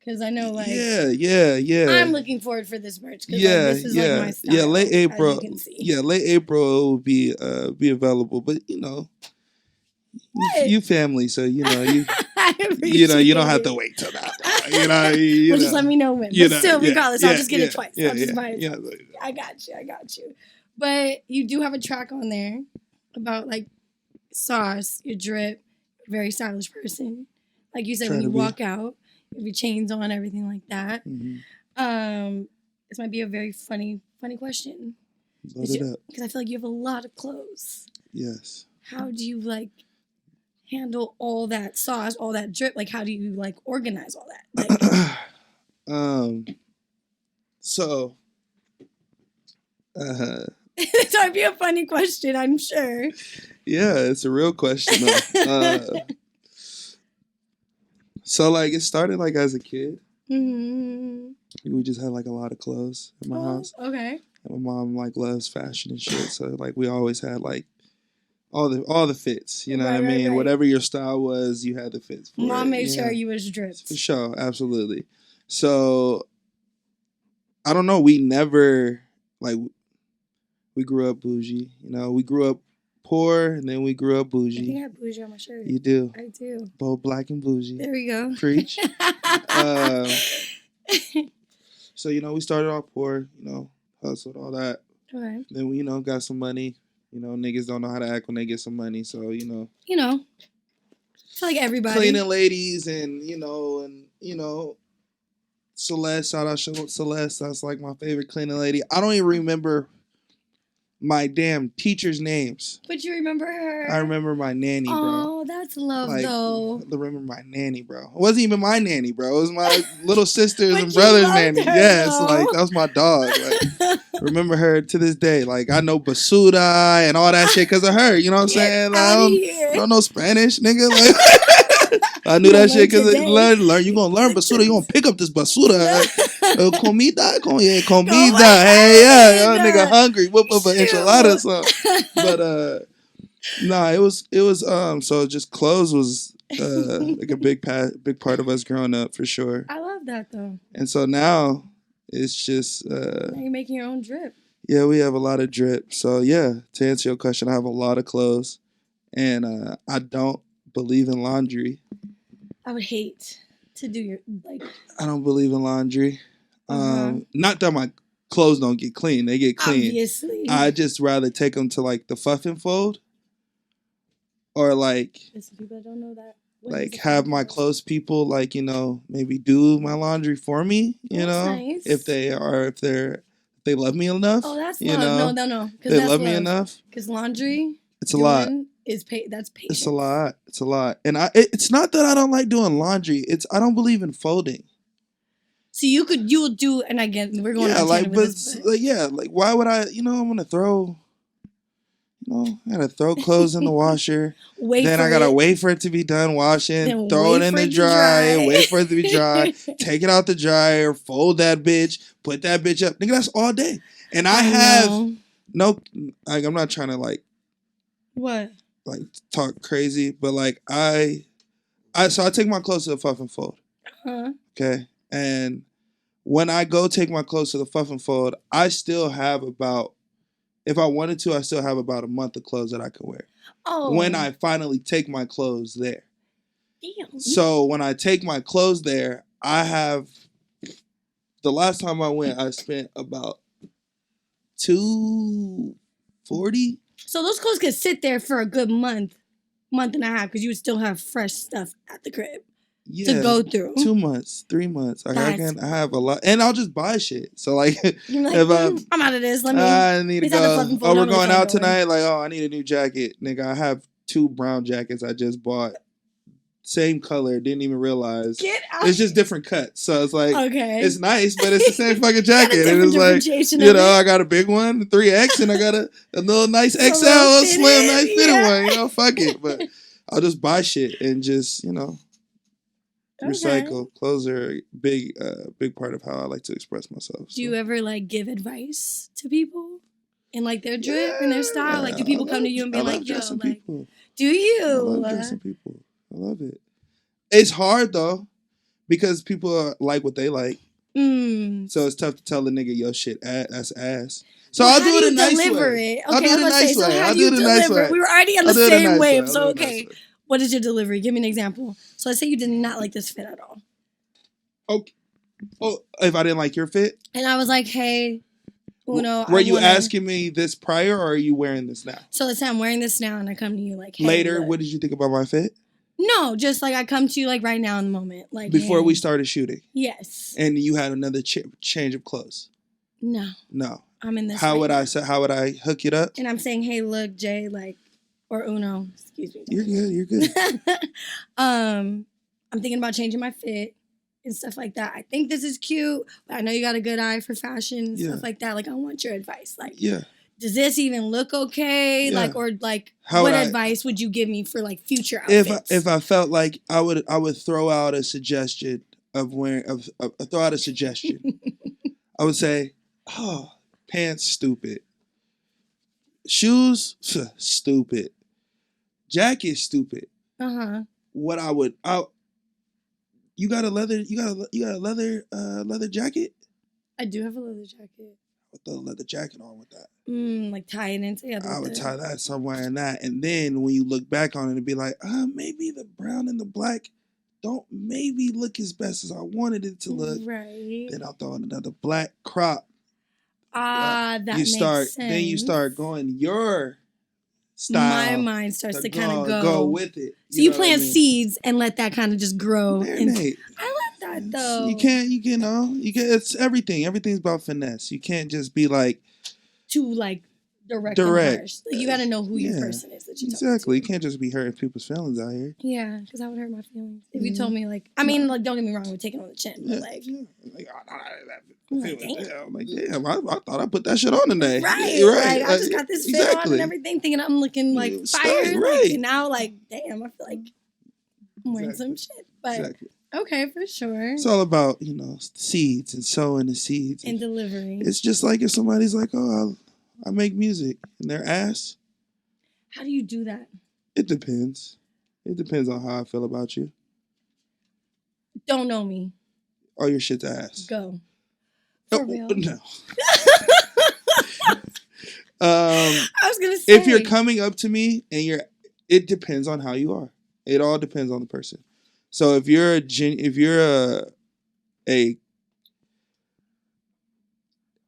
Because I know like
yeah.
I'm looking forward for this merch. Yeah, like, this is like my style.
Yeah, late April. Yeah, late April will be available. But you know, you family, so you know you know you don't have to wait till that. You know,
just let me know when. But still, regardless, I'll just get it twice. I'll just buy it. I got you. But you do have a track on there about like sauce, your drip, very stylish person. Like you said, when you walk out. Your chains on, everything like that. Mm-hmm. This might be a very funny question.
Load it up.
Because I feel like you have a lot of clothes.
Yes.
How do you like handle all that sauce, all that drip? Like, how do you like organize all that? Like,
so.
This might be a funny question, I'm sure.
Yeah, it's a real question. So, like, it started, like, as a kid. Mm-hmm. We just had, like, a lot of clothes in my house.
Okay.
And my mom, like, loves fashion and shit. So, like, we always had, like, all the fits. You know what I mean? Right. Whatever your style was, you had the fits for
Mom made sure you was dripped.
For sure. Absolutely. So, I don't know. We never, like, We grew up bougie. You know, we grew up poor and then we grew up
I
bougie.
think I have bougie on my shirt.
You do.
I do.
Both black and bougie.
There we go.
Preach. So, you know, we started off poor, you know, hustled, all that.
Okay.
Then we, you know, got some money. You know, niggas don't know how to act when they get some money. So, you know.
You know. It's like everybody.
Cleaning ladies and, Celeste, shout out Celeste. That's like my favorite cleaning lady. I don't even remember my damn teacher's names.
But you remember her?
I remember my nanny, bro.
Oh, that's love, though.
I remember my nanny, bro. It wasn't even my nanny, bro. It was my little sister's and brother's nanny. Yes, though. Like, that was my dog. Like, remember her to this day. Like, I know Basuda and all that shit because of her. You know what I'm saying? Like, I don't know Spanish, nigga. Like, I knew that shit because learn. You gonna learn Basuda. You gonna pick up this Basuda. Comida. Hey, yeah. Nigga hungry. Whip up an enchilada or something. But, nah, it was so just clothes was like a big part of us growing up for sure.
I love that though.
And so now it's just
now you're making your own drip.
Yeah, we have a lot of drip. So yeah, to answer your question, I have a lot of clothes, and I don't believe in laundry.
I would hate to do your
I don't believe in laundry. Not that my clothes don't get clean; they get clean.
Obviously,
I just rather take them to like the fuff and fold. Or like,
some people that don't know that.
Like have my close people like, you know, maybe do my laundry for me, you know,
nice.
if they love me enough.
Oh, that's
you
love.
know?
No.
They love me enough.
Because laundry,
it's a lot.
That's patience.
It's a lot. And it's not that I don't like doing laundry. I don't believe in folding.
So you will do, and again, we're going on
like, but why would I? You know, I'm gonna throw. I gotta throw clothes in the washer. I gotta wait for it to be done washing. Throw it in the dryer. Wait for it to be dry. Take it out the dryer. Fold that bitch. Put that bitch up. Nigga, that's all day. And I have no. Like, I'm not trying to like.
What?
Like talk crazy, but like so I take my clothes to the fuff and fold. Okay, and when I go take my clothes to the fuff and fold, I still have about. If I wanted to, I still have about a month of clothes that I could wear. Oh. When I finally take my clothes there. Damn. So when I take my clothes there, I have... The last time I went, I spent about $240.
So those clothes could sit there for a good month and a half, because you would still have fresh stuff at the crib. Yeah, to go through
2 months, 3 months. I have a lot, and I'll just buy shit. So like,
you're like, if I'm out of this.
I need to go. Oh, we're going out tonight. Like, I need a new jacket, nigga. I have 2 brown jackets I just bought, same color. Didn't even realize.
Get out.
It's just different cuts, so it's like
it's
nice, but it's the same fucking jacket. And it's like, I got a big one, 3X, and I got a little nice XL, slim, nice fitted one. You know, fuck it. But I'll just buy shit and just recycle. Clothes are a big part of how I like to express myself.
Do you ever like give advice to people in like their drip and their style? Like, do people come to you and be like, "Yo, like, people. Do you?"
I love dressing people. I love it. It's hard though because people are like what they like. So it's tough to tell the nigga, "Yo, shit, that's ass." So I'll do it a nice way. I'll do it a nice way. I'll do it a nice way.
We were already on the same wave, so okay. What is your delivery? Give me an example. So let's say you did not like this fit at all.
Okay. Oh, if I didn't like your fit?
And I was like, hey, Uno.
Were you asking me this prior or are you wearing this now?
So let's say I'm wearing this now and I come to you like, hey.
Later,
look.
What did you think about my fit?
No, just like I come to you like right now in the moment. Like
before we started shooting?
Yes.
And you had another change of clothes?
No. I'm in this.
How would I hook it up?
And I'm saying, hey, look, Jay, like, or Uno, excuse me.
You're good.
I'm thinking about changing my fit and stuff like that. I think this is cute, but I know you got a good eye for fashion and stuff like that. Like, I want your advice. Like, does this even look okay? Yeah. Like, or like, what advice would you give me for like future outfits?
If I felt like I would throw out a suggestion of wearing, throw out a suggestion. I would say, pants, stupid. Shoes, stupid. Jacket, stupid. What you got a leather jacket?
I do have a leather jacket.
would throw a leather jacket on with that.
Like tie it in together.
I would tie that somewhere in that. And then when you look back on it and be like, maybe the brown and the black don't maybe look as best as I wanted it to look.
Right.
Then I'll throw in another black crop.
That makes sense.
Then you start going your style.
My mind starts to kind of
go with it.
So you plant seeds and let that kind of just grow. I like that though.
You can't. It's everything. Everything's about finesse. You can't just be like
too like direct. And harsh. Like, you got to know who your person is that you
exactly. You can't just be hurting people's feelings out here.
Yeah, because that would hurt my feelings. If you told me like, I mean, like, don't get me wrong, we're taking on the chin, but like,
I'm like, damn, I thought I put that shit on today.
Right. Like, I just got this fit on and everything, thinking I'm looking like fire. Right. Like, and now, like, damn, I feel like I'm wearing some shit. But okay, for sure.
It's all about, seeds and sowing the seeds.
And delivering.
It's just like if somebody's like, oh, I make music, and they're ass.
How do you do that?
It depends. It depends on how I feel about you.
Don't know me.
Oh, your shit's ass.
Go. For real.
No.
I was gonna say,
if you're coming up to me and it depends on how you are. It all depends on the person. So if you're a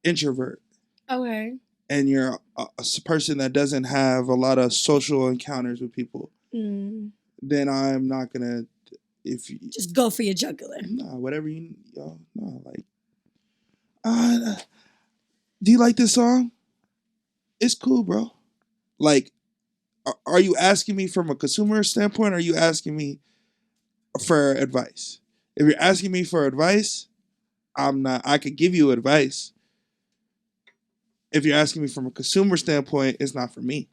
introvert,
okay,
and you're a person that doesn't have a lot of social encounters with people, then I'm not gonna. If you
just go for your jugular.
Nah, whatever like. Do you like this song? It's cool, bro. Like, are you asking me from a consumer standpoint, or are you asking me for advice? If you're asking me for advice, I'm not. I could give you advice. If you're asking me from a consumer standpoint, it's not for me.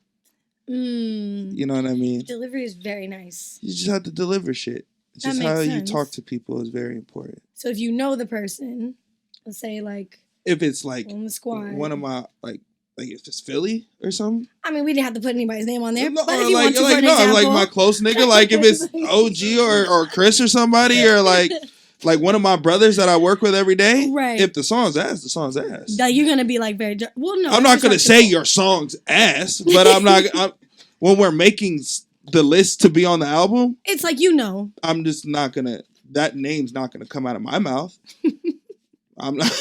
You know what I mean?
Delivery is very nice.
You just have to deliver shit. It's just how you talk to people is very important.
So if you know the person, let's say like
if it's like
on the squad,
one of my like if it's Philly or something.
I mean, we didn't have to put anybody's name on there.
No,
but if you want to, for an example,
like my close nigga, like if it's OG or Chris or somebody, or like one of my brothers that I work with every day.
Right.
If the song's ass, the song's ass.
That you're gonna be like very well. No,
I'm not gonna say your song's ass, but I'm not. When we're making the list to be on the album,
it's like I'm
just not gonna. That name's not gonna come out of my mouth. I'm not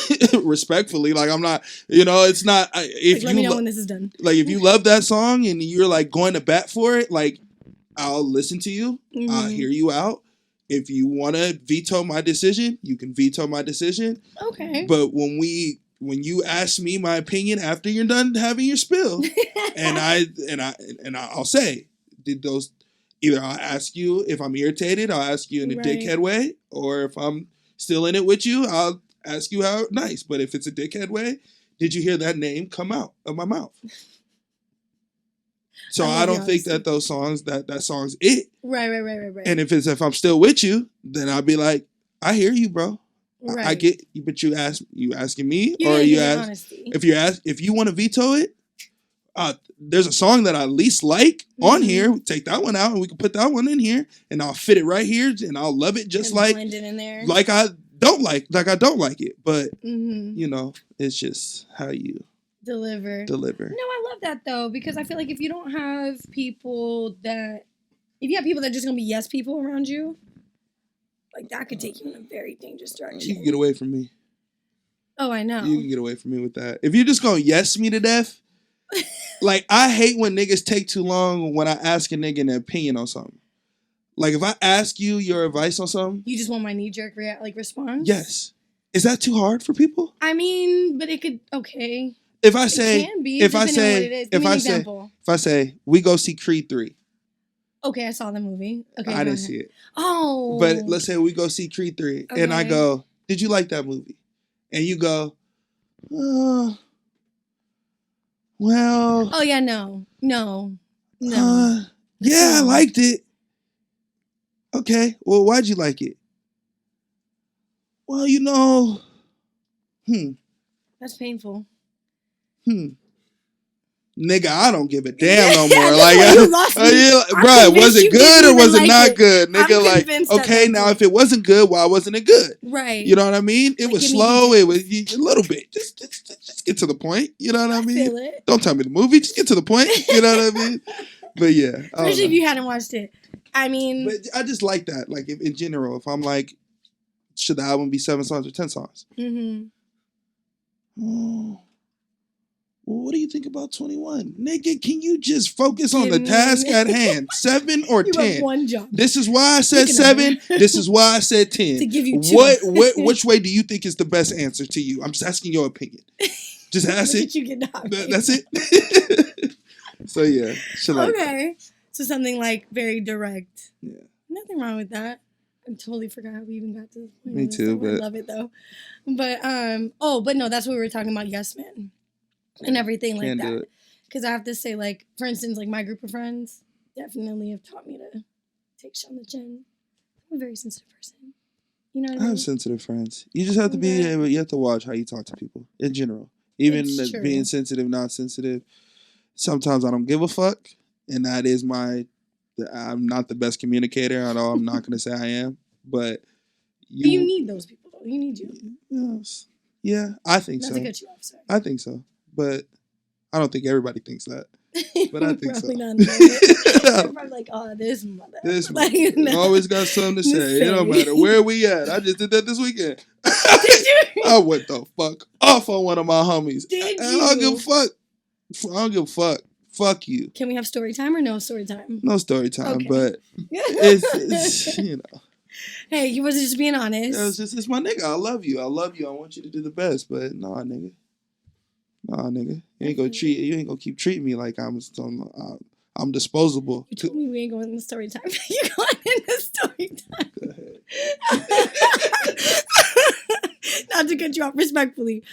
respectfully, like I'm not. It's not. If
let me know when this is done.
Like if you love that song and you're like going to bat for it, like I'll listen to you. I'll hear you out. If you want to veto my decision, you can veto my decision.
Okay.
But when you ask me my opinion after you're done having your spill, and I'll say, did those? Either I'll ask you if I'm irritated, I'll ask you in a dickhead way, or if I'm still in it with you, I'll ask you how nice. But if it's a dickhead way, did you hear that name come out of my mouth? So I don't think that those songs, that song's it.
Right.
And if I'm still with you, then I'll be like, I hear you, bro. Right. I get you, but you asking me, or you ask if you want to veto it. There's a song that I least like on here. Take that one out, and we can put that one in here, and I'll fit it right here, and I'll love it just like
blend it in there.
Like I don't like it, but it's just how you deliver. No,
I love that though, because I feel like if you have people that just gonna be yes people around you, like that could take you in a very dangerous direction.
You can get away from me.
Oh, I know.
You can get away from me with that. If you're just gonna yes me to death. Like, I hate when niggas take too long when I ask a nigga an opinion on something. Like, if I ask you your advice on something.
You just want my knee-jerk response?
Yes. Is that too hard for people?
I mean, but it could, okay.
If I say.
It can be, depending on what it is. Give me an example.
If I say, we go see Creed 3.
Okay, I saw the movie. Okay,
I didn't see it.
Oh.
But let's say we go see Creed 3. Okay. And I go, did you like that movie? And you go, well.
Oh, yeah, no.
Yeah, I liked it. Okay, well, why'd you like it? Well,
That's painful.
nigga, I don't give a damn no more.
You lost me.
Bro, was it good or was it not good? Nigga, like, okay, now if it wasn't good, why wasn't it good?
Right.
You know what I mean? It was slow. It was a little bit. Just get to the point. You know what I mean?
Feel it.
Don't tell me the movie. Just get to the point. You know what I mean? But yeah.
Especially if you hadn't watched it. I mean.
But I just like that. Like, in general, if I'm like, should the album be 7 songs or 10 songs?
Mm-hmm.
Oh. Well, what do you think about 21? Nigga, can you just focus on the task at hand? 7 or 10?
One job.
This is why I said 7. This is why I said 10.
To give you 2.
Which way do you think is the best answer to you? I'm just asking your opinion. Just ask it.
You get
That's it. So yeah.
Okay. So something like very direct.
Yeah.
Nothing wrong with that. I totally forgot how we even got to this point.
Me too. But
I love it though. But but no, that's what we were talking about. Yes, man. And everything like that. Because I have to say, like, for instance, like my group of friends definitely have taught me to take shit on the chin. I'm a very sensitive person. You know what I mean?
I have sensitive friends. You just have to be able, you have to watch how you talk to people in general. Even being sensitive, not sensitive. Sometimes I don't give a fuck. And that is I'm not the best communicator at all. I'm not going to say I am. But
you need those people, though. You need you.
Yes. Yeah, I think so.
Not to cut you off, sorry.
I think so. But I don't think everybody thinks that. But I think
probably
so.
Not. Everybody's like, oh, this mother.
This like, always got something to say. It don't matter where we at. I just did that this weekend. Did you? I went the fuck off on one of my homies.
Did you?
I don't give a fuck. I don't give a fuck. Fuck you.
Can we have story time or no story time?
No story time, okay. But it's you know.
Hey, you wasn't just being honest.
It's my nigga. I love you. I want you to do the best. But nah, nigga. You ain't gonna keep treating me like I'm disposable.
You told me we ain't going in the story time. You going in the story time.
Go ahead.
Not to cut you off respectfully.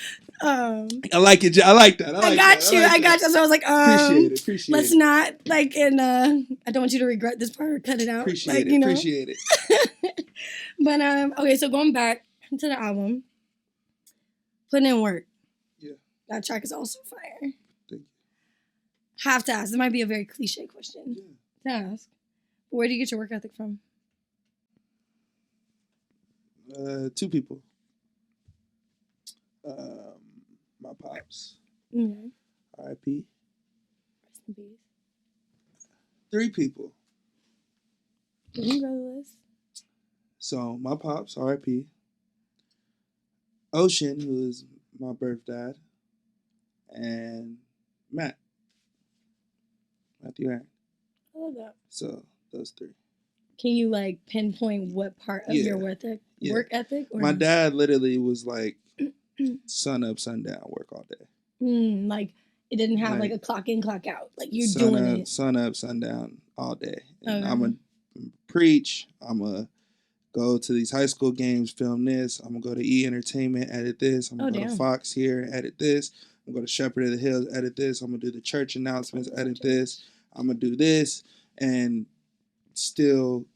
I like it. I like that.
I got you. So I was like,
appreciate
let's
it.
Not like I don't want you to regret this part or cut it out.
Appreciate it.
But okay, so going back to the album, putting in work.
Yeah.
That track is also fire.
Thank you.
Have to ask. It might be a very cliche question to ask. Where do you get your work ethic from?
2 people. My pops.
Okay.
R.I.P.
Rest in peace.
3 people.
You can go to the list.
So my pops, R.I.P. Ocean, who is my birth dad, and Matthew Aaron.
I love that.
So those 3.
Can you like pinpoint what part of your work ethic? Or
my dad literally was like sun up, sun down, work all day.
Like it didn't have like a clock in, clock out. Like you're
sun
doing
up,
it. Sun
up, sun down all day. And I'm going to preach. I'm going to go to these high school games, film this. I'm going to go to E! Entertainment, edit this. I'm going to go to Fox here, edit this. I'm going to go to Shepherd of the Hills, edit this. I'm going to do the church announcements, edit this. I'm going to do this. And still,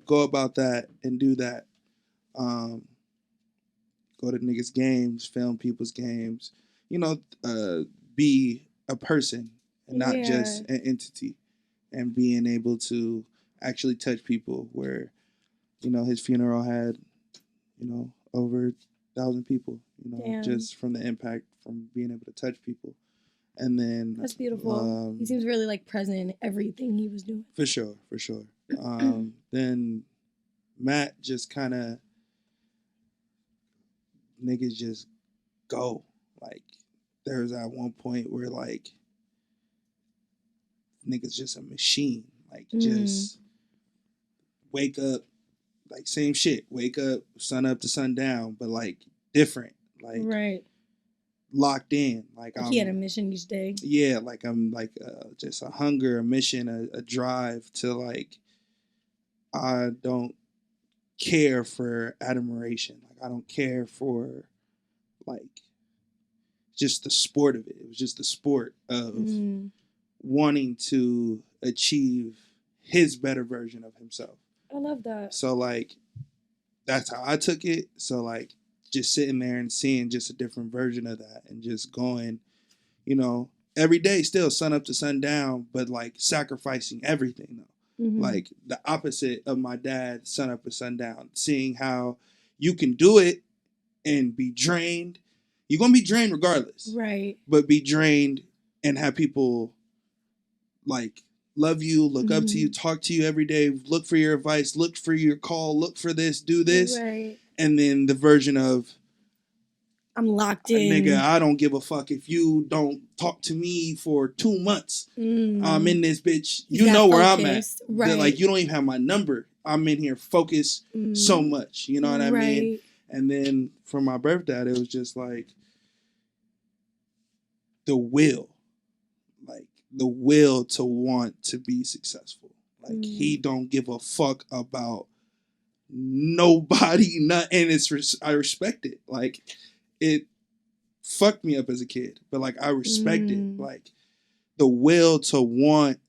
go about that and do that. Go to niggas' games, film people's games, be a person and not just an entity, and being able to actually touch people where, his funeral had, over 1,000 people, just from the impact from being able to touch people. And then
that's beautiful. He seems really like present in everything he was doing.
For sure. Then Matt just kind of niggas just go. Like there was at one point where like niggas just a machine. Like just wake up, like same shit. Wake up, sun up to sundown, but like different. Like locked in. Like
he had a mission each day.
Yeah, like I'm like just a hunger, a mission, a drive to like I don't care for admiration. Like I don't care for like just the sport of it. It was just the sport of wanting to achieve his better version of himself.
I love that.
So like that's how I took it. So like just sitting there and seeing just a different version of that and just going, every day still sun up to sundown, but like sacrificing everything though. Mm-hmm. Like the opposite of my dad, sun up to sundown, seeing how you can do it and be drained. You're going to be drained regardless. Right. But be drained and have people like love you, look up to you, talk to you every day, look for your advice, look for your call, look for this, do this. Right. And then the version of,
I'm locked in.
Nigga, I don't give a fuck if you don't talk to me for 2 months. I'm in this bitch. You know where I'm at. Right. Like, you don't even have my number. I'm in here focused so much. You know what I mean? And then for my birthday, it was just like the will. Like, the will to want to be successful. Like, he don't give a fuck about nobody. And I respect it. Like, it fucked me up as a kid, but like I respect it. Like the will to want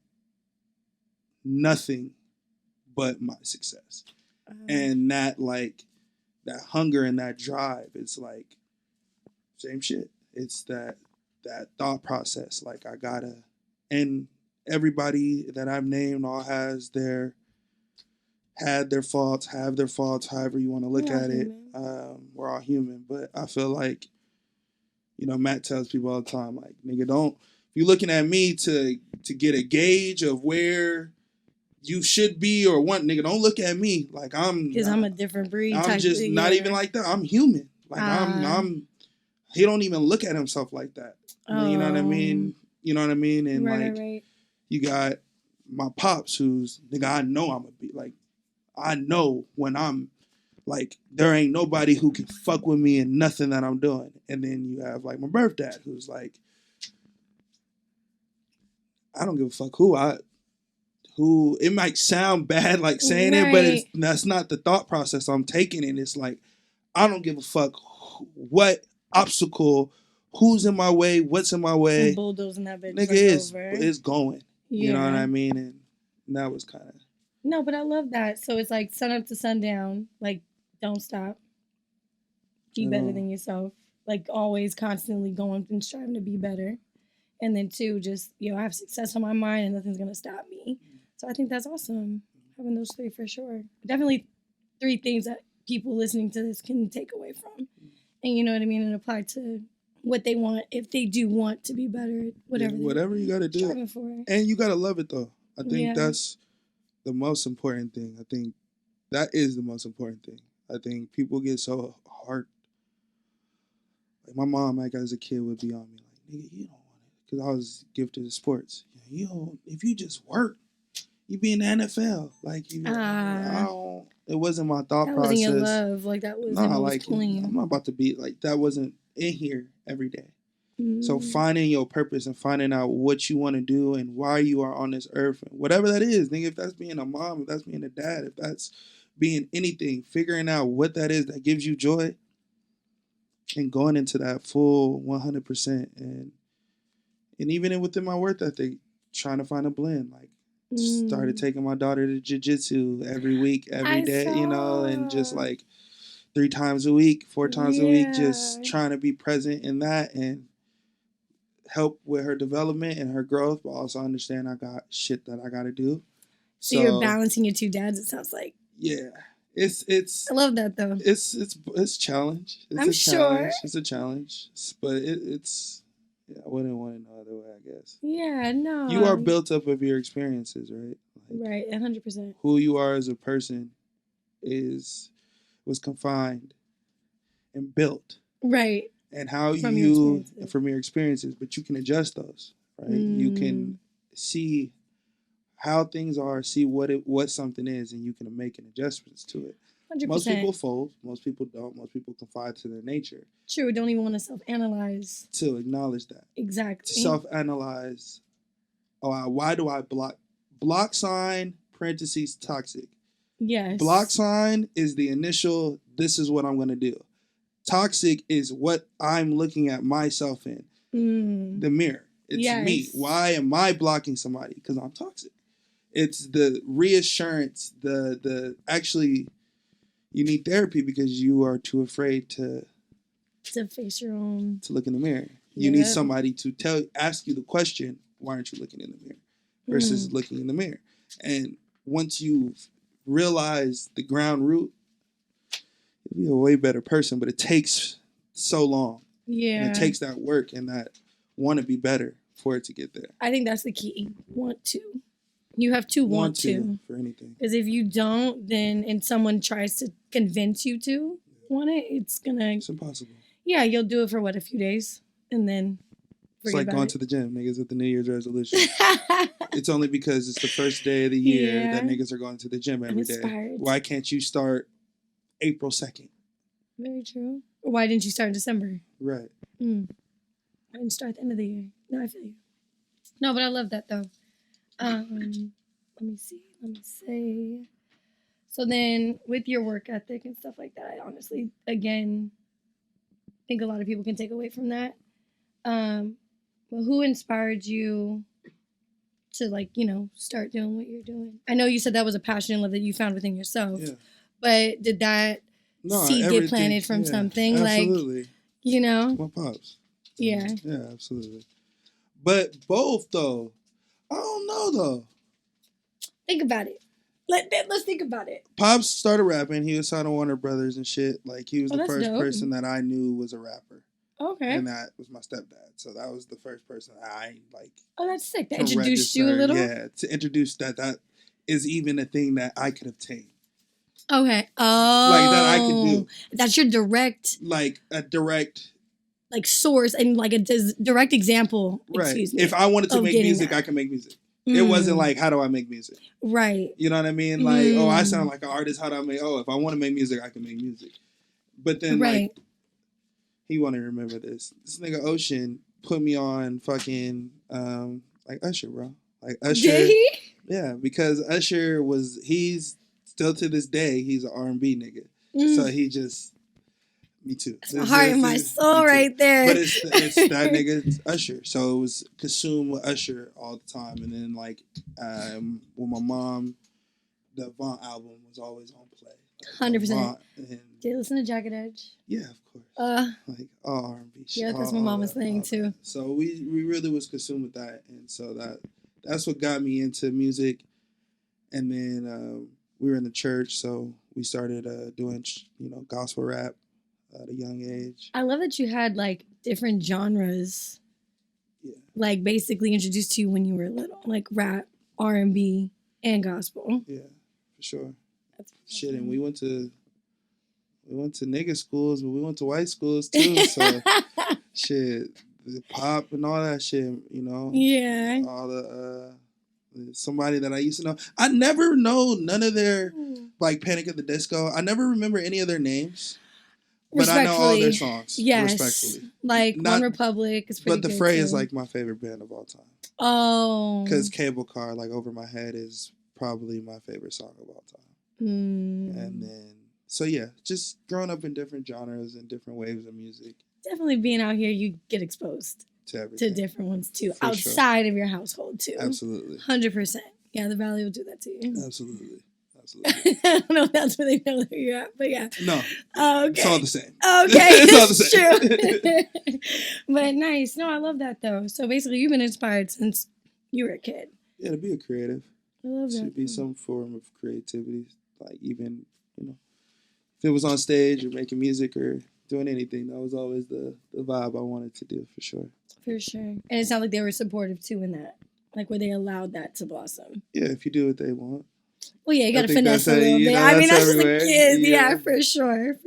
nothing but my success. And that like that hunger and that drive, it's like same shit. It's that thought process. Like I gotta, and everybody that I've named all had their faults, have their faults, however you want to look at it. We're all human, but I feel like, you know, Matt tells people all the time, like, nigga, if you're looking at me to get a gauge of where you should be or want, nigga, don't look at me like
because I'm a different breed.
I'm just not even like that. I'm human. Like he don't even look at himself like that. You know what I mean? You know what I mean? And right. You got my pops who's, nigga, I know I'm a be like, I know when I'm like, there ain't nobody who can fuck with me and nothing that I'm doing. And then you have like my birth dad who's like, I don't give a fuck who it might sound bad like saying it, but that's not the thought process I'm taking. And it's like, I don't give a fuck what obstacle, who's in my way, what's in my way.
And bulldozing that bitch.
Nigga is going. Yeah. You know what I mean? And that was kind of.
No, but I love that. So it's like sun up to sundown. Like, don't stop. Be better than yourself. Like, always constantly going and striving to be better. And then, two, just, I have success on my mind and nothing's going to stop me. So I think that's awesome. Having those three for sure. Definitely 3 things that people listening to this can take away from. And you know what I mean? And apply to what they want if they do want to be better.
Whatever you got to do. And you got to love it, though. I think that's the most important thing. I think that is the most important thing. I think people get so hard. Like my mom, like as a kid, would be on me like, nigga, you don't want it. Because I was gifted to sports. If you just work, you be in the NFL. Like, it wasn't my thought process. That wasn't your love. Like, that wasn't clean. I'm not about to be, like, that wasn't in here every day. So finding your purpose and finding out what you want to do and why you are on this earth, and whatever that is, nigga, if that's being a mom, if that's being a dad, if that's being anything, figuring out what that is that gives you joy and going into that full 100%. And even within my work ethic, trying to find a blend. Like, started taking my daughter to jiu-jitsu every week, every day, and just like 3 times a week, 4 times a week, just trying to be present in that and help with her development and her growth, but also understand I got shit that I got to do.
So you're balancing your 2 dads, it sounds like.
Yeah. It's
I love that though.
It's a challenge. It's a challenge. But it's I wouldn't want it no other way, I guess.
Yeah, no.
You are built up of your experiences, right?
Like, right, 100%.
Who you are as a person was confined and built.
Right.
And how from your experiences, but you can adjust those, right? You can see how things are, see what something is, and you can make adjustments to it. 100%. Most people fold. Most people don't. Most people confide to their nature.
True. Don't even want to self-analyze.
To acknowledge that.
Exactly.
To self-analyze. Oh, why do I block? Block sign, parentheses, toxic.
Yes.
Block sign is the initial, this is what I'm going to do. Toxic is what I'm looking at myself in. The mirror. It's me. Why am I blocking somebody? Because I'm toxic. It's the reassurance, the actually, you need therapy because you are too afraid to
face your own.
To look in the mirror. You need somebody to ask you the question, why aren't you looking in the mirror? Versus looking in the mirror. And once you realize the ground root, you'll be a way better person. But it takes so long. Yeah. And it takes that work and that want to be better for it to get there.
I think that's the key. Want to. You have to want to.
For anything.
Because if you don't, then and someone tries to convince you to want it, it's
impossible.
Yeah, you'll do it for a few days. And then
it's like going to the gym, niggas, with the New Year's resolution. It's only because it's the first day of the year that niggas are going to the gym every day. Why can't you start April 2nd?
Very true. Why didn't you start in December?
Right.
I didn't start at the end of the year. No, I feel you. No, but I love that, though. Let me see. So then, with your work ethic and stuff like that, I honestly, again, think a lot of people can take away from that. Well, who inspired you to, like, you know, start doing what you're doing? I know you said that was a passion and love that you found within yourself. Yeah. But did that seed get planted from something?
Absolutely.
Like, you know?
My pops.
Yeah.
Yeah, absolutely. But both, though. I don't know, though.
Think about it. Let's think about it.
Pops started rapping. He was signed to Warner Brothers and shit. Like, he was the first person that I knew was a rapper.
Okay.
And that was my stepdad. So that was the first person I, like...
Oh, that's sick. That introduced you a little?
Yeah, to introduce that is even a thing that I could obtain.
Okay. Oh.
Like, that I could do.
That's your direct...
Like, a direct...
Like, source and, like, a direct example.
Right.
Excuse me.
If I wanted to make music, I can make music. It wasn't like, how do I make music?
Right.
You know what I mean? Like, oh, I sound like an artist. How do I make... Oh, if I want to make music, I can make music. But then, like... He want to remember this. This nigga Ocean put me on fucking like Usher, bro. Like Usher.
Did he?
Yeah, because Usher he's still to this day, he's an R&B nigga. So he just, me too.
That's my heart and my soul right there.
But it's that nigga, it's Usher. So it was consumed with Usher all the time. And then like with my mom, the Vaughn album was always on play.
100%. Did you listen to Jagged Edge?
Yeah, of course. Like all R&B shit.
Yeah, that's my mama's thing too.
So we really was consumed with that, and so that's what got me into music. And then we were in the church, so we started doing gospel rap at a young age.
I love that you had like different genres. Yeah. Like basically introduced to you when you were little, like rap, R&B, and gospel.
Yeah, for sure. That's shit, and we went to nigga schools, but we went to white schools too. So shit, the pop and all that shit, you know.
Yeah.
All the somebody that I used to know. I never know none of their like Panic at the Disco. I never remember any of their names. But I know all their songs.
Yes.
Respectfully.
Like One Republic is pretty good.
But the Fray is like my favorite band of all time.
Oh.
Because Cable Car, like Over My Head, is probably my favorite song of all time. And then, so yeah, just growing up in different genres and different waves of music.
Definitely being out here, you get exposed to different ones too. For outside of your household too.
Absolutely.
100%. Yeah, the Valley will do that to you.
Absolutely.
I don't know if that's where they know that you're at, but yeah.
No.
Okay.
It's all the same.
Okay.
It's all the same.
True. But nice. No, I love that though. So basically, you've been inspired since you were a kid.
Yeah, to be a creative.
I love that.
Should be some form of creativity. Like even, if it was on stage or making music or doing anything, that was always the vibe I wanted to do for sure.
For sure. And it sounded like they were supportive too in that. Like where they allowed that to blossom.
Yeah, if you do what they want.
Well, yeah, you got to finesse a little bit. I mean, that's just a kid. Yeah, for sure.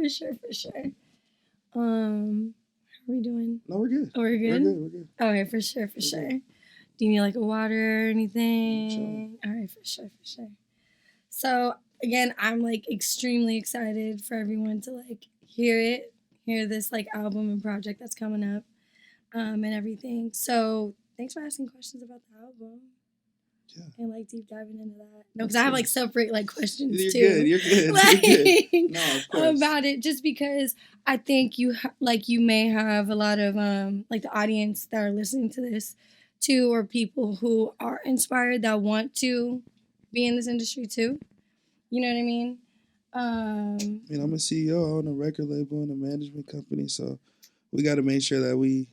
How are we doing?
No, we're good.
Oh, we're good?
We're good.
Okay, for sure. Do you need like a water or anything? Sure. All right, for sure. So, again, I'm like extremely excited for everyone to like hear this like album and project that's coming up and everything. So, thanks for asking questions about the album. Yeah. And like deep diving into that. No, because I have like separate like questions too.
You're good.
Like,
no, of course.
About it, just because I think you may have a lot of like the audience that are listening to this too, or people who are inspired that want to be in this industry too. You know what I mean?
I'm a CEO, I own a record label and a management company, so we got to make sure that we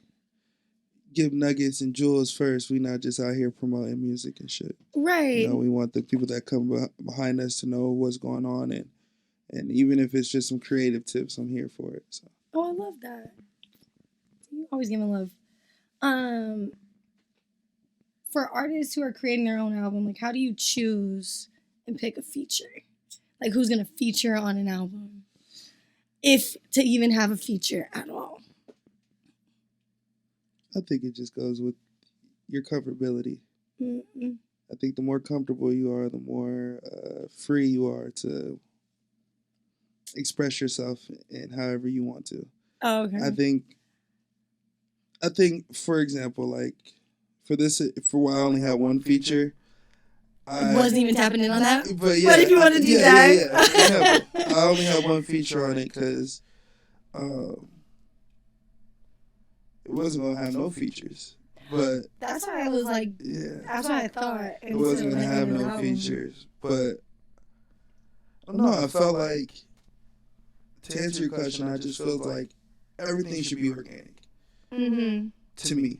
give nuggets and jewels first. We not just out here promoting music and shit.
Right.
You know, we want the people that come behind us to know what's going on, and even if it's just some creative tips, I'm here for it. So.
Oh, I love that. You always giving love. For artists who are creating their own album, like, how do you choose and pick a feature? Like, who's gonna feature on an album, if to even have a feature at all?
I think it just goes with your comfortability.
Mm-mm.
I think the more comfortable you are, the more free you are to express yourself in however you want to.
Oh, okay.
I think, for example, like for why I only had one feature,
I wasn't even tapping in on that.
But yeah,
what if you want to do that?
Yeah. I only had one feature on it because it wasn't gonna have no features. But
that's why I was like, that's what I thought.
It wasn't gonna have no features. But no, I felt like, to answer your question, I just felt like everything should be organic.
Mm-hmm.
To me.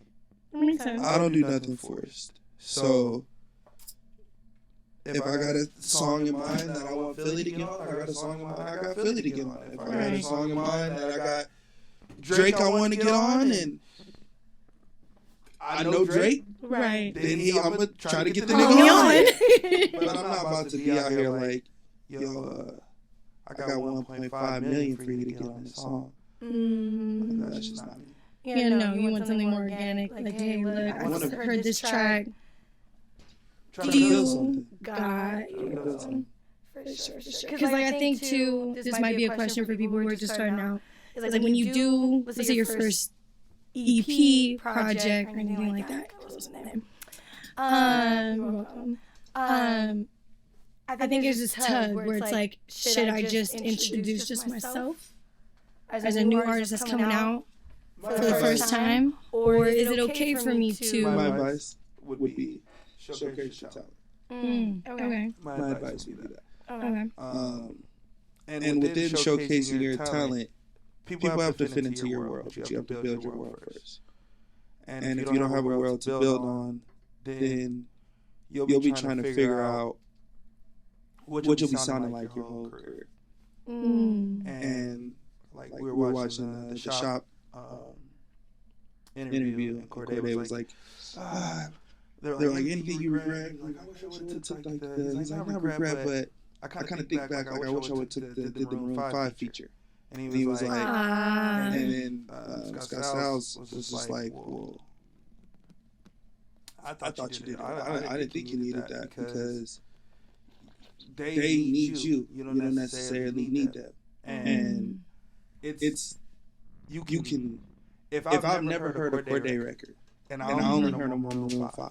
That makes sense.
I don't do nothing forced. So if I got a song in mind that I want Philly to get on, I got a song in mind I got Philly to get on. If I got a song in mind that I got Drake I want to get on, and I know Drake,
right?
Then I'm gonna try to get the nigga on. But I'm not about to be out here like, yo, I got 1.5 million for you to get on this song.
Mm-hmm.
That's just not me.
Yeah, no, you want something more organic. Like, hey, look, I just heard this track. You got it. For sure. Because, like, I think, too, this might be a question for people who are just starting out. It's like, when you do, let's say, your first EP project or anything like that. You're welcome. I think there's this tug where it's like, should I just introduce just myself as a new artist that's coming out for the first time? Or is it okay for me to...
My advice would be showcase your talent.
Okay.
My advice would be that.
Okay.
And within showcasing your talent, people have to fit into your world, but you have to build your world first. And if you don't have a world to build on, then you'll be trying to figure out what you'll be sounding like your whole career. And like we were watching the shop interview, and Corday was like, they were like, anything you regret? Like, I wish I would have took like the. He's like, not regret, but I kind of think back, like, I wish I would have did the Maroon 5 feature. And he was like, and then Scott Styles was just like, well, I thought you did. I didn't think you needed that because they need you. You don't necessarily need them. And it's you can. If I've never heard a Corday record and I only heard him on Maroon 5,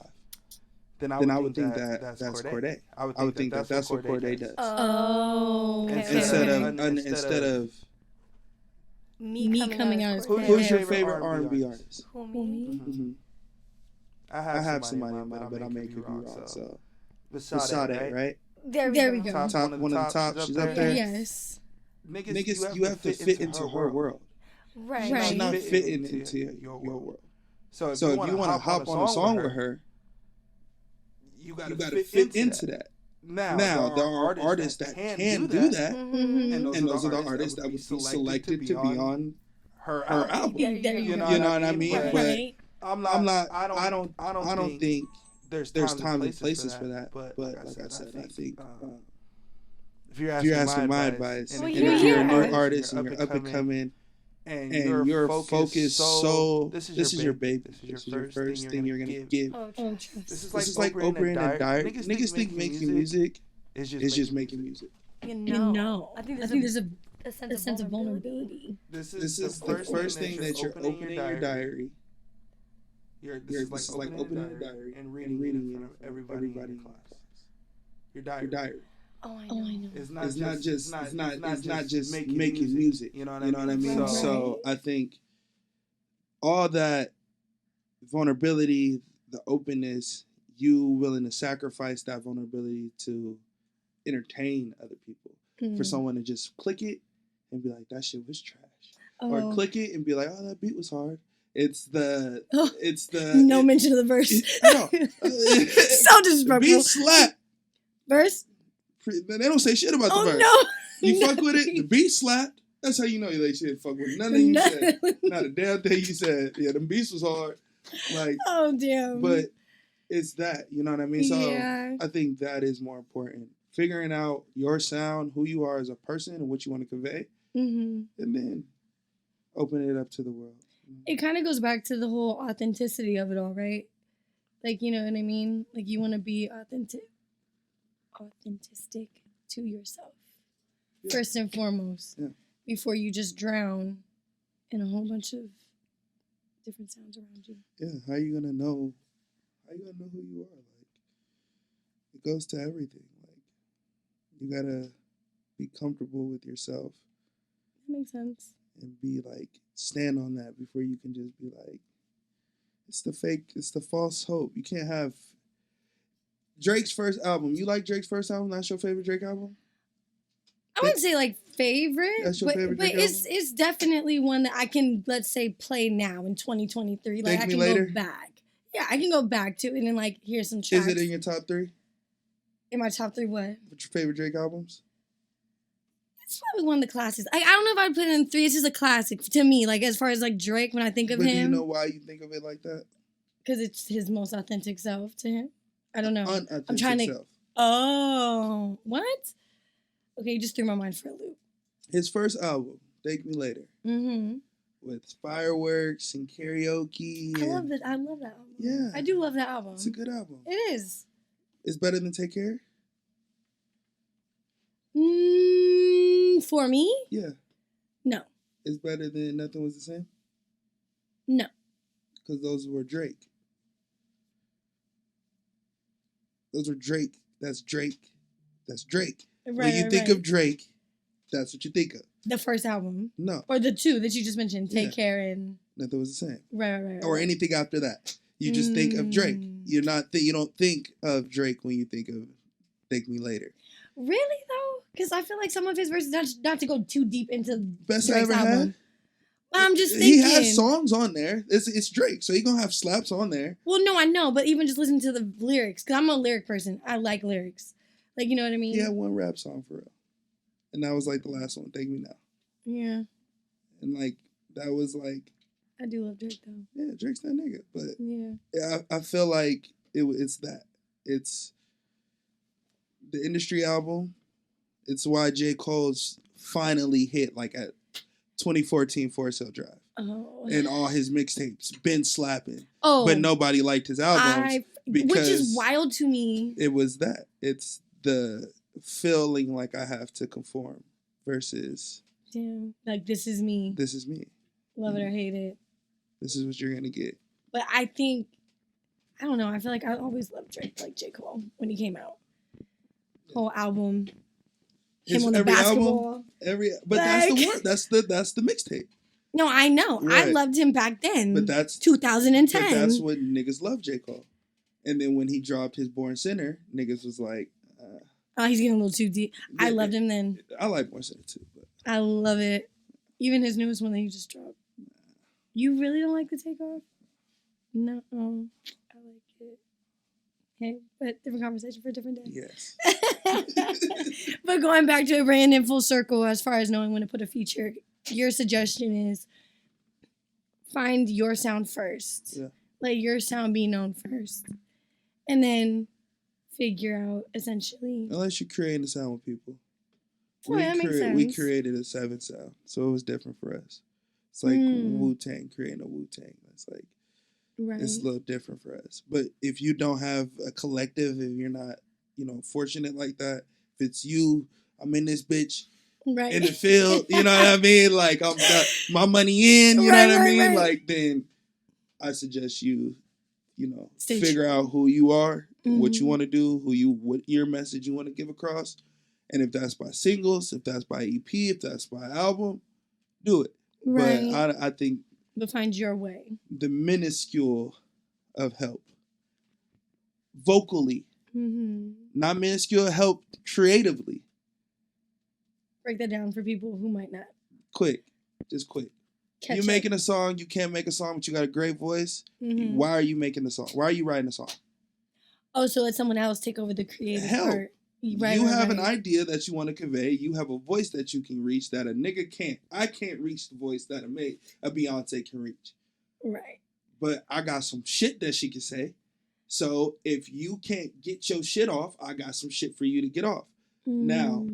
then I would think that that's Corday. I would think that that's what Corday does.
Oh, okay.
Instead of
me coming out as Corday.
Who's your favorite R&B artist?
Who, me?
Mm-hmm. I have somebody in mind, but I may could be wrong. So, Sade, right?
There we go.
Top one of the top. She's up there.
Yes.
Niggas, you have to fit into her world.
Right.
She's not fitting into your world. So if you want to hop on a song with her, you got to fit into that. Now there are artists that can do that, and those are the artists that would be selected to be on her album. You know what I mean? But I don't think there's time and places for that. But like I said, I think if you're asking my advice, and if you're a new artist and you're up and coming, and you're focused, so this is your baby. This is your first thing you're gonna give. This is like opening a diary. Niggas think making music is just making music.
You know. I think there's a sense of vulnerability.
This is the first thing that you're opening your diary. This is like opening your diary and reading in front of everybody in class. Your diary.
Oh, I know.
It's not just making music. You know what I mean? Right. So I think all that vulnerability, the openness, you willing to sacrifice that vulnerability to entertain other people. For someone to just click it and be like, that shit was trash. Or click it and be like, oh, that beat was hard. It's the
no mention of the verse.
No.
So disrespectful.
Beat slap.
Verse?
They don't say shit about the verse.
No.
You fuck with it, the beat slapped. That's how you know they shit fuck with it. Nothing you said. Not a damn thing you said. Yeah, them beats was hard. Like,
oh damn.
But it's that, you know what I mean? So
yeah.
I think that is more important. Figuring out your sound, who you are as a person, and what you want to convey, and then open it up to the world.
It kind of goes back to the whole authenticity of it all, right? Like, you know what I mean? Like, you want to be authentic to yourself, first and foremost, before you just drown in a whole bunch of different sounds around you.
Yeah, how you gonna know who you are? Like, it goes to everything. Like, you gotta be comfortable with yourself.
That makes sense.
And be like, stand on that before you can just be like, it's the false hope. You can't have Drake's first album. You like Drake's first album? That's your favorite Drake album?
I wouldn't say like favorite.
That's your favorite Drake album?
It's definitely one that I can, let's say, play now in 2023. Like, I can go back. Yeah, I can go back to it and like hear some tracks.
Is it in your top 3?
In my top 3 what?
What's your favorite Drake albums?
It's probably one of the classics. Like, I don't know if I'd put it in 3. It's just a classic to me. Like, as far as like Drake, when I think of him.
Do you know why you think of it like that?
Because it's his most authentic self to him. I don't know.
Unauthentic
I'm trying to.
Self.
Oh, what? Okay, you just threw my mind for a loop.
His first album, Thank Me Later. With fireworks and karaoke.
I love that album.
Yeah.
I do love that album.
It's a good album.
It is.
It's better than Take Care?
For me?
Yeah.
No.
It's better than Nothing Was the Same?
No.
Because those were Drake. Those were Drake. That's Drake. That's Drake.
Right,
when you think of Drake, that's what you think of.
The first album?
No.
Or the 2 that you just mentioned, Take Care and...
Nothing Was the Same.
Right.
Or anything after that. You just think of Drake. You don't think of Drake when you think of Thank Me Later.
Really though? Because I feel like some of his verses, not to go too deep into
Best
Drake's
I ever
album.
had.
I'm just thinking.
He has songs on there. It's Drake, so he gonna have slaps on there.
Well, no, I know, but even just listen to the lyrics, because I'm a lyric person. I like lyrics. Like, you know what I mean?
He had one rap song for real. And that was like the last one, Thank Me Now.
Yeah.
And like, that was like...
I do love Drake, though.
Yeah, Drake's that nigga. But
yeah,
I feel like it's that. It's the industry album. It's why J. Cole's finally hit like at 2014 Forest Hill Drive.
Oh.
And all his mixtapes been slapping.
Oh.
But nobody liked his albums.
Which is wild to me.
It was that. It's the feeling like I have to conform versus...
Damn. Like, this is me.
This is me.
Love it or hate it.
This is what you're going to get.
But I think... I don't know. I feel like I always loved Drake, like J. Cole, when he came out. Whole album. Him on the basketball.
But that's the one. That's the mixtape.
No, I know. Right. I loved him back then. But that's 2010.
But that's what niggas love J. Cole. And then when he dropped his Born Sinner, niggas was like,
he's getting a little too deep. I loved him then.
I like Born Sinner too. But.
I love it. Even his newest one that he just dropped. You really don't like The Takeoff? No. I like it. Okay, but different conversation for a different day.
Yes.
But going back to it, bringing in full circle as far as knowing when to put a feature, your suggestion is find your sound first.
Yeah.
Let your sound be known first. And then figure out, essentially.
Unless you're creating a sound with people.
That makes sense.
We created a 7 sound, so it was different for us. It's like Wu-Tang, creating a Wu-Tang. It's like, it's a little different for us. But if you don't have a collective, if you're not, fortunate like that, if it's you, I'm in this bitch in the field, you know what I mean? Like, I've got my money in, you know what I mean? Like, then I suggest you, figure out who you are, what you want to do, what your message you want to give across. And if that's by singles, if that's by EP, if that's by album, do it.
Right.
But I think...
But find your way.
The minuscule of help. Vocally. Not minuscule help creatively.
Break that down for people who might not.
Quick. Just quick. You making a song, you can't make a song, but you got a great voice. Mm-hmm. Why are you making the song? Why are you writing a song?
Oh, so let someone else take over the creative part.
Right, you have an idea that you want to convey. You have a voice that you can reach that a nigga can't. I can't reach the voice that a Beyonce can reach. Right. But I got some shit that she can say. So if you can't get your shit off, I got some shit for you to get off. Now,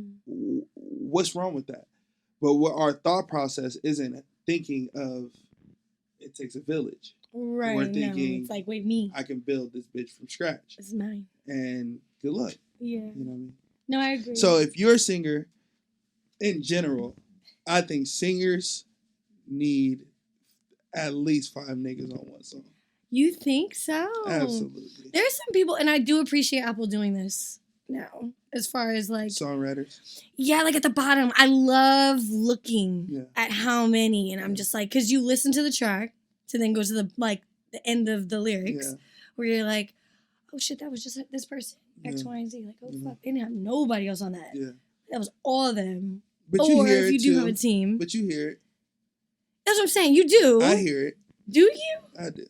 what's wrong with that? But what our thought process isn't thinking of it takes a village. Right. We're thinking,
it's like, wait, me.
I can build this bitch from scratch.
It's mine.
And good luck.
Yeah.
You know what I mean?
No, I agree.
So if you're a singer, in general, I think singers need at least 5 niggas on one song.
You think so?
Absolutely.
There's some people, and I do appreciate Apple doing this now, as far as like
songwriters.
Yeah, like at the bottom. I love looking at how many, and I'm just like, because you listen to the track to then go to the end of the lyrics, where you're like, oh shit, that was just this person, X, Y, and Z. Like, oh fuck, they didn't have nobody else on that. Yeah, that was all of them.
But you hear
if you do have a team,
but you hear it.
That's what I'm saying. You do.
I hear it.
Do you?
I do.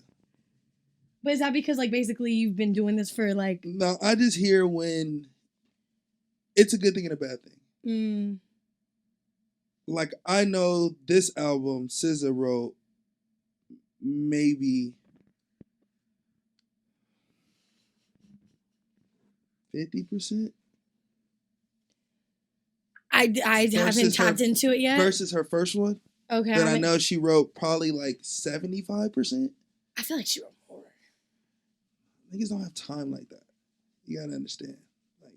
But is that because, like, basically you've been doing this for, like...
No, I just hear when it's a good thing and a bad thing. Like, I know this album, SZA wrote maybe 50%.
I haven't tapped into it yet.
Versus her first one.
Okay.
Then I know she wrote probably, like, 75%.
I feel like she wrote more.
Niggas don't have time like that. You gotta understand. Like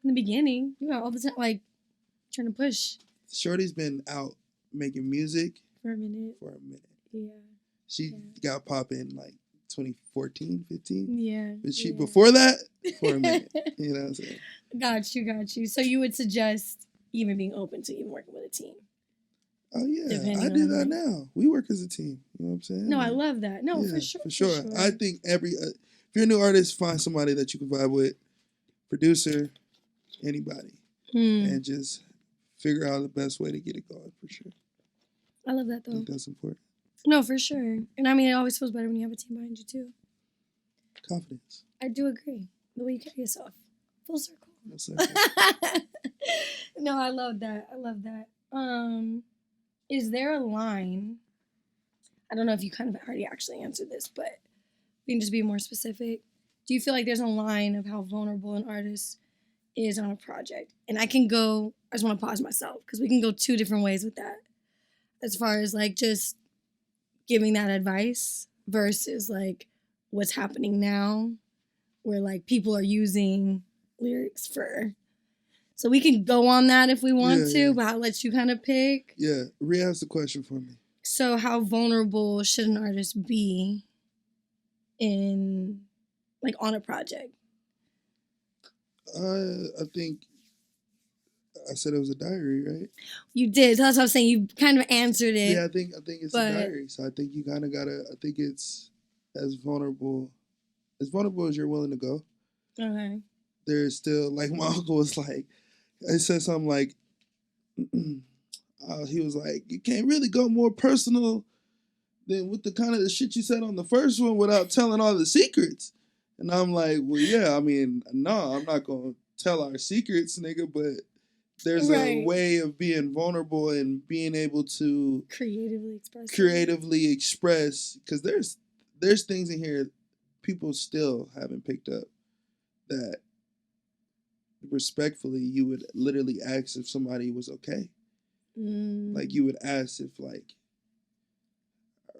in the beginning, you got all the time, like trying to push.
Shorty's been out making music
for a minute. Yeah.
She got popping like 2014, 15.
Yeah.
But she before that for a minute. You know what I'm saying?
Got you. So you would suggest even being open to even working with a team?
Oh yeah, I do that now. We work as a team. You know what I'm saying?
No, I love that. No, yeah,
for sure. I think if you're a new artist, find somebody that you can vibe with, producer, anybody, and just figure out the best way to get it going. For sure.
I love that though.
I think that's important.
No, for sure. And I mean, it always feels better when you have a team behind you too.
Confidence.
I do agree. The way you carry yourself, full circle. No, I love that. Is there a line? I don't know if you kind of already actually answered this, but we can just be more specific. Do you feel like there's a line of how vulnerable an artist is on a project? And I just want to pause myself because we can go 2 different ways with that. As far as like just giving that advice versus like what's happening now where like people are using lyrics for... So we can go on that if we want to, but I'll let you kind of pick.
Yeah, re-ask the question for me.
So how vulnerable should an artist be in, like, on a project?
I think I said it was a diary, right?
You did. So that's what I'm saying. You kind of answered it.
Yeah, I think it's a diary. So I think you kind of gotta. I think it's as vulnerable as you're willing to go.
Okay.
There's still, like, my uncle was like, I said something like, he was like, you can't really go more personal than with the kind of the shit you said on the first one without telling all the secrets. And I'm like, well, yeah, I mean, no, I'm not going to tell our secrets, nigga, but there's a way of being vulnerable and being able to creatively express, because there's things in here people still haven't picked up that respectfully you would literally ask if somebody was okay. Like you would ask if, like,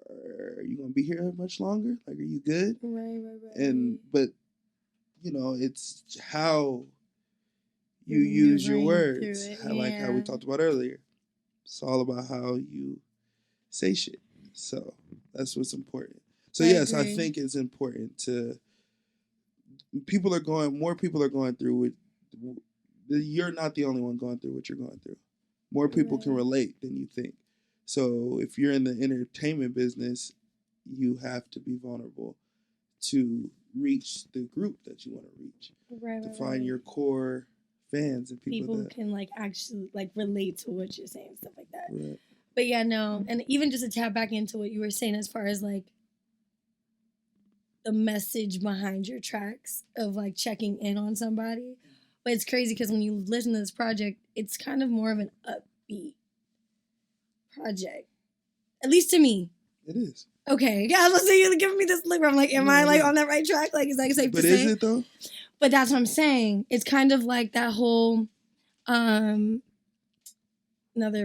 are you gonna be here much longer? Like, are you good?
Right.
And but you know, it's how you use your words. Like how we talked about earlier. It's all about how you say shit. So that's what's important. So yes, I think it's important to. More people are going through it. You're not the only one going through what you're going through. More people can relate than you think. So if you're in the entertainment business, you have to be vulnerable to reach the group that you want to reach. To find your core fans and people that
can like actually like relate to what you're saying, stuff like that. But yeah, no. And even just to tap back into what you were saying as far as like the message behind your tracks of like checking in on somebody. But it's crazy because when you listen to this project, it's kind of more of an upbeat project. At least to me.
It is.
Okay. Yeah, I was saying you're giving me this look where I'm like, am I like on that right track? Like, is that safe to say?
But is it though?
But that's what I'm saying. It's kind of like that whole another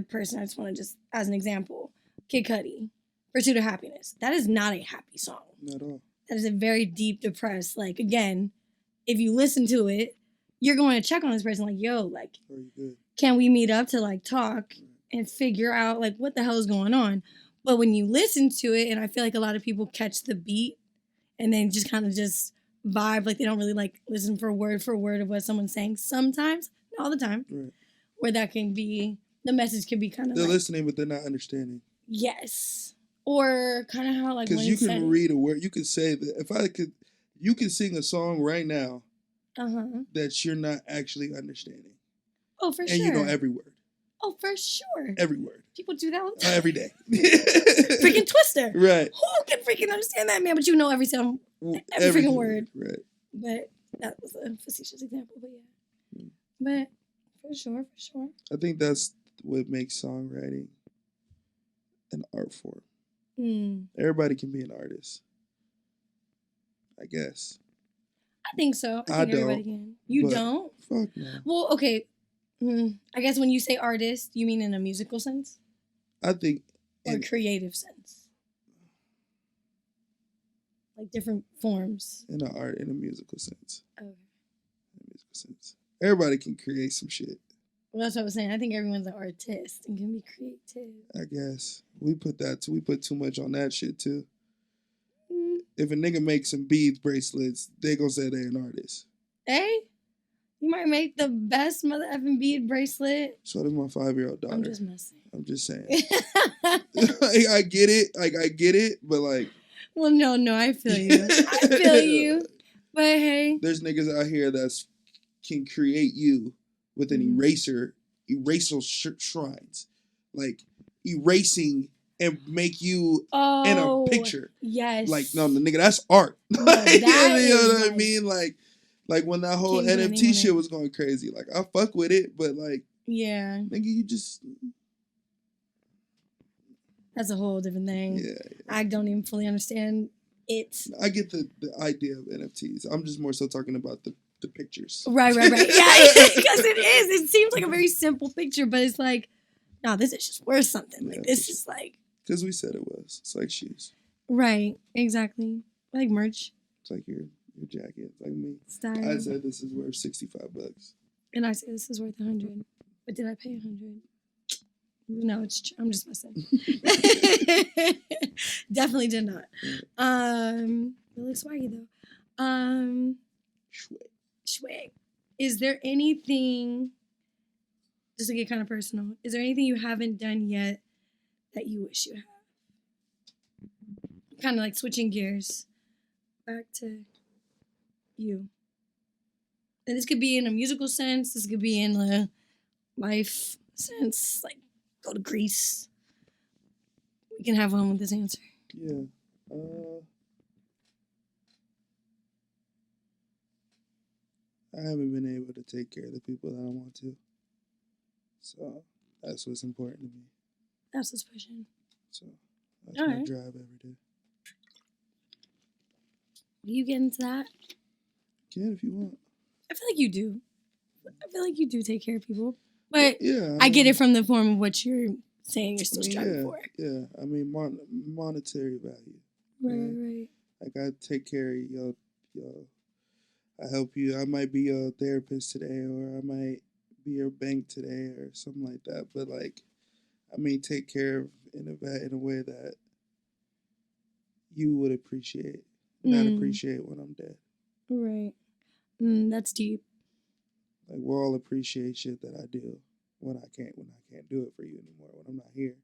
person I just want to just as an example, Kid Cudi, Pursuit of Happiness. That is not a happy song.
Not at all.
That is a very deep, depressed, like, again, if you listen to it, you're going to check on this person like, yo, like, can we meet up to like talk and figure out like what the hell is going on? But when you listen to it, and I feel like a lot of people catch the beat and then just kind of just vibe, like they don't really like listen for word of what someone's saying sometimes, not all the time,
right. Where
that can be, the message can be kind of
they're
like,
listening, but they're not understanding.
Yes. Or kind of how like,
because you can read a word, you could say that if I could, you can sing a song right now that you're not actually understanding.
Oh, for sure.
And you know every word.
Oh, for sure.
Every word.
People do that all the time.
Every day.
Freaking Twister.
Right.
Who can freaking understand that, man? But you know every freaking word.
Right.
But that was a facetious example, but yeah. But for sure.
I think that's what makes songwriting an art form. Everybody can be an artist, I guess.
I think so. I think everybody can. You don't?
Fuck no.
Well, okay. I guess when you say artist, you mean in a musical sense?
I think.
Or creative sense? Like different forms?
In a musical sense.
Okay.
In a musical sense. Everybody can create some shit.
Well, that's what I was saying. I think everyone's an artist and can be creative.
I guess. We put too much on that shit too. If a nigga makes some beads bracelets, they gonna say they're an artist.
Hey? You might make the best mother effing bead bracelet.
So does my 5-year-old daughter.
I'm just messing.
I'm just saying. I get it, but like.
Well, no, I feel you. I feel you. But hey.
There's niggas out here that can create you with an eraser shrines. Like, erasing and make you in a picture.
Yes.
Like, no, nigga, that's art.
No,
like, you know what
like,
I mean? Like when that whole NFT shit was going crazy. Like, I fuck with it, but like,
yeah,
nigga, you just.
That's a whole different thing.
Yeah.
I don't even fully understand it.
I get the idea of NFTs. I'm just more so talking about the pictures.
Right. Yeah, because it is. It seems like a very simple picture, but it's like, no, this is just worth something. Like, this is like.
Because we said it was. It's like shoes.
Right. Exactly. Like merch.
It's like your jacket. It's like me.
Style.
I said this is worth $65.
And I said this is worth $100. But did I pay $100? No, I'm just messing. Definitely did not. It looks swaggy though. Swag. Is there anything, just to get kind of personal, is there anything you haven't done yet that you wish you had? Kind of like switching gears back to you. And this could be in a musical sense. This could be in a life sense, like go to Greece. We can have fun with this answer.
Yeah. I haven't been able to take care of the people that I want to. So that's what's important to me.
That's what's pushing.
So that's my drive every day.
You get into that?
Can if you want.
I feel like you do. I feel like you do take care of people. But
yeah,
I get it from the form of what you're saying you're still striving for.
Yeah, I mean, monetary value.
Right.
Like, I take care of your, I help you. I might be your therapist today, or I might be your bank today, or something like that. But, like, I mean, take care of in a way that you would appreciate, not appreciate when I'm dead.
Right. That's deep.
Like, we'll all appreciate shit that I do when I can't do it for you anymore, when I'm not here.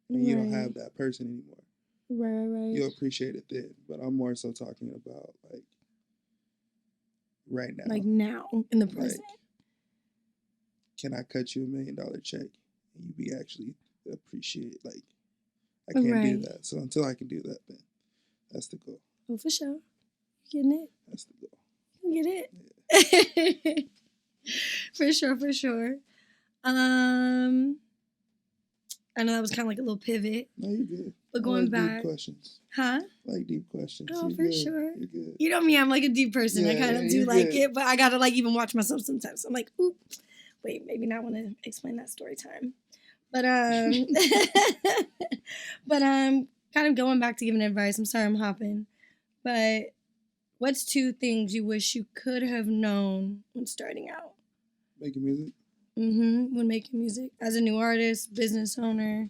And you don't have that person anymore.
Right.
You'll appreciate it then. But I'm more so talking about, like, right now.
Like now, in the present.
Like, can I cut you $1 million check and you be actually appreciate. Like, I can't do that. So until I can do that, then that's the goal.
Oh, for sure. You getting it?
That's the goal.
You get it? Yeah. For sure, for sure. I know that was kind of like a little pivot.
No, you're good.
But going back.
Deep questions.
Huh?
I like deep questions.
Oh,
you're
for
good.
sure.
You're good.
You know me, I'm like a deep person. I kind of do like it, but I got to like even watch myself sometimes. So I'm like, ooh, wait, maybe not want to explain that story time. But, kind of going back to giving advice. I'm sorry I'm hopping. But what's 2 things you wish you could have known when starting out?
Making music?
When making music. As a new artist, business owner,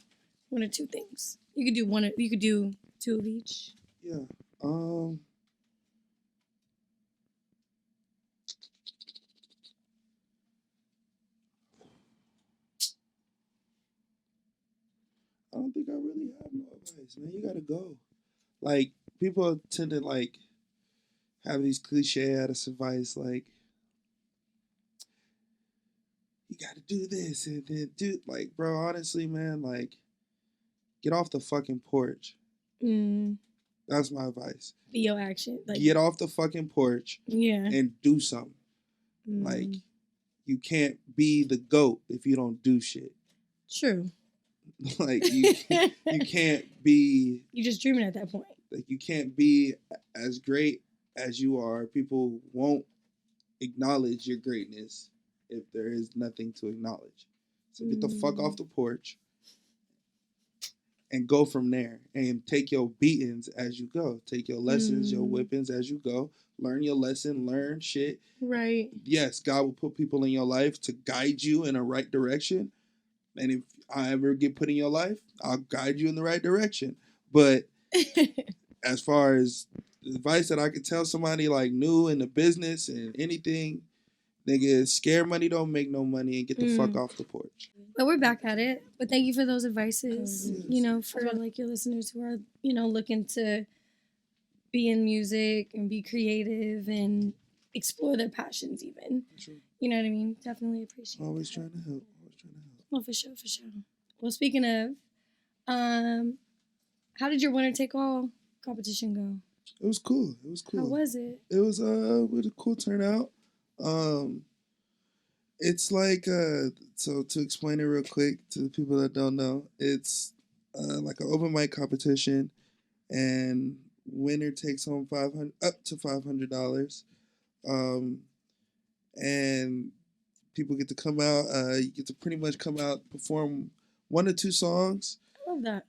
1 or 2 things. You could do 1. You could do 2 of each.
Yeah. I don't think I really have no advice, man. You gotta go. Like, people tend to like have these cliche ass advice, like, you gotta do this and then do, like, bro, honestly, man, like, get off the fucking porch. That's my advice.
Be your action. Like,
get off the fucking porch.
Yeah.
And do something. Like, you can't be the GOAT if you don't do shit.
True.
Like, you can't be...
You're just dreaming at that point.
Like, you can't be as great as you are. People won't acknowledge your greatness if there is nothing to acknowledge. So get the fuck off the porch and go from there. And take your beatings as you go. Take your lessons, your whippings as you go. Learn your lesson. Learn shit.
Right.
Yes, God will put people in your life to guide you in a right direction. And if I ever get put in your life, I'll guide you in the right direction. But as far as the advice that I could tell somebody like new in the business and anything, nigga, scare money don't make no money and get the fuck off the porch.
But we're back at it. But thank you for those advices, you know, for like your listeners who are, you know, looking to be in music and be creative and explore their passions even.
Sure.
You know what I mean? Definitely appreciate it.
Always trying to help.
Oh, for sure, for sure. Well, speaking of, how did your winner take all competition go?
It was cool.
How was it?
It was with a cool turnout. It's like so to explain it real quick to the people that don't know, it's like an open mic competition, and winner takes home up to $500. And people get to come out. You get to pretty much come out, perform 1 or 2 songs.
I love that.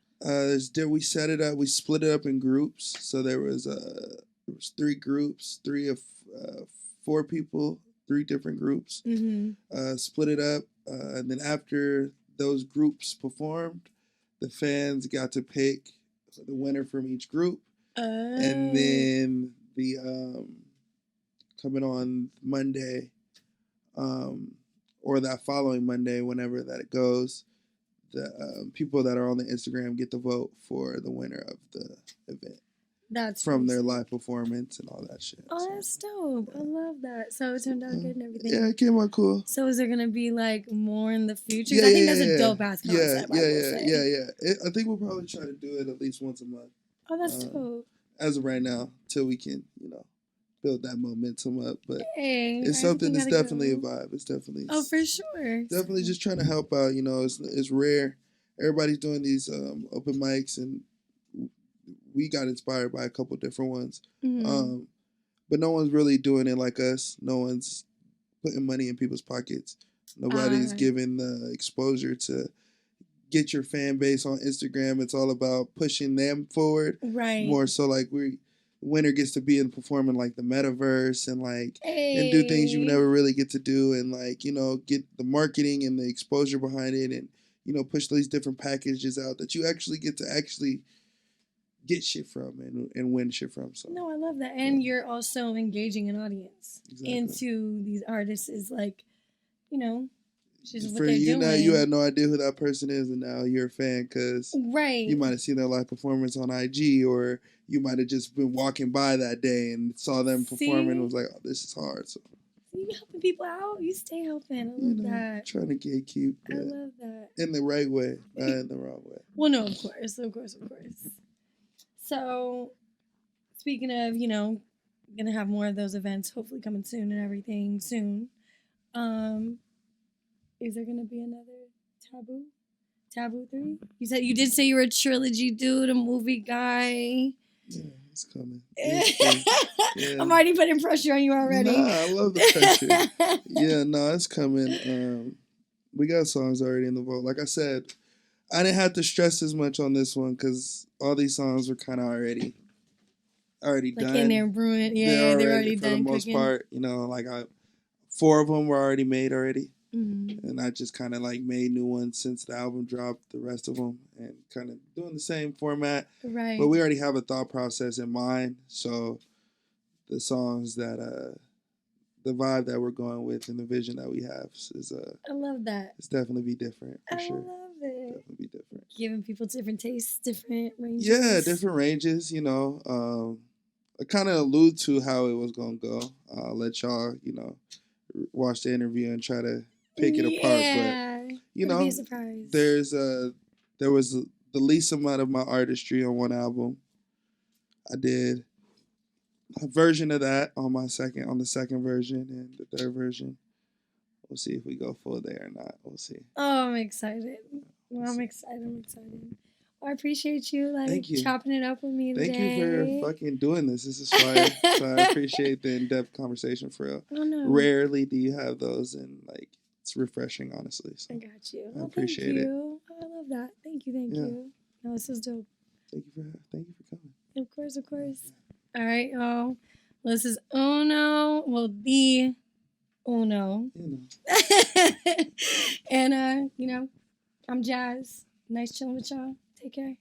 We set it up. We split it up in groups. So there was 3 groups, 3 of 4 people, 3 different groups. Split it up, and then after those groups performed, the fans got to pick the winner from each group, and then the coming on Monday. Or that following Monday, whenever that it goes, the people that are on the Instagram get to vote for the winner of the event.
That's
from their live performance and all that shit.
Oh, so, that's dope. I love that. So it turned out good and everything.
Yeah, it came out cool.
So is there gonna be like more in the future? I think that's a dope ass concept.
I think we'll probably try to do it at least once a month.
Oh, that's dope.
As of right now, till we can, build that momentum up. But
hey,
it's something that's definitely a vibe. It's definitely
for sure.
Definitely just trying to help out. It's rare. Everybody's doing these open mics, and we got inspired by a couple different ones.
Mm-hmm.
But no one's really doing it like us. No one's putting money in people's pockets. Nobody's giving the exposure to get your fan base on Instagram. It's all about pushing them forward.
Right.
More so like winner gets to be in performing like the metaverse and and do things you never really get to do, and get the marketing and the exposure behind it, and push these different packages out that you actually get to get shit from and win shit from. So
no, I love that. And you're also engaging an audience into these artists is just what
for
they're
you
doing.
Now you had no idea who that person is, and now you're a fan because
you
might have seen their live performance on IG, or you might have just been walking by that day and saw them performing and was like, oh, this is hard. So
You helping people out. You stay helping. I love that.
Trying to get cute.
I love that.
In the right way, not in the wrong way.
Well, no, of course. So, speaking of, gonna have more of those events hopefully coming soon and everything soon. Is there gonna be another Taboo 3? You did say you were a trilogy dude, a movie guy.
Yeah, it's coming.
Yeah. I'm already putting pressure on you already.
Nah, I love the pressure. Yeah, no, it's coming. We got songs already in the vault. Like I said, I didn't have to stress as much on this one because all these songs were kind of already done.
In there brewing. Yeah, they're already done.
For the most part, 4 of them were already made already. Mm-hmm. And I just kind of made new ones since the album dropped, the rest of them, and kind of doing the same format. Right. But we already have a thought process in mind. So the songs that, the vibe that we're going with and the vision that we have is,
I love that.
It's definitely be different for sure.
I love it.
Definitely be different.
Giving people different tastes, different ranges.
Yeah, different ranges, I kind of allude to how it was going to go. I'll let y'all, watch the interview and try to pick it apart. But,
be a surprise.
There was the least amount of my artistry on one album. I did a version of that on the second version, and the third version. We'll see if we go full there or not. We'll see.
Oh, I'm excited. I'm excited. I appreciate you, chopping it up with me today.
Thank you for fucking doing this. This is fire. So I appreciate the in-depth conversation for real.
Oh, no.
Rarely do you have those, and it's refreshing, honestly. So
I got you.
I appreciate it.
Oh, I love that. Thank you. No, this is dope.
Thank you for coming.
Of course. All right, y'all. Well, this is Uno. Well, the Uno. And I'm Jas. Nice chilling with y'all. Take care.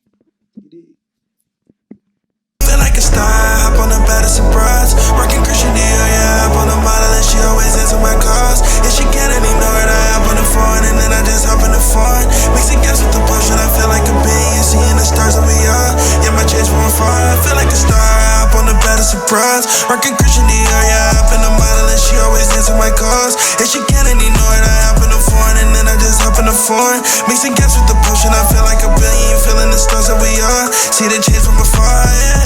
Feel like a star, hop on the baddest surprise. Working Christian Dior, yeah, hop on the model and she always answer my calls. If she can't ignore it, I hop on the phone and then I just hop in the phone. Mixing gas with the potion, I feel like a billion, seeing the stars that we are. Yeah, my chase from afar, I feel like a star, hop on the baddest surprise. Working Christian Dior, yeah, hop on the model and she always answer my calls. If she can't ignore it, I hop in the phone and then I just hop in the phone. Mixing gas with the potion, I feel like a billion, feeling the stars that we are. See the chase from afar, yeah.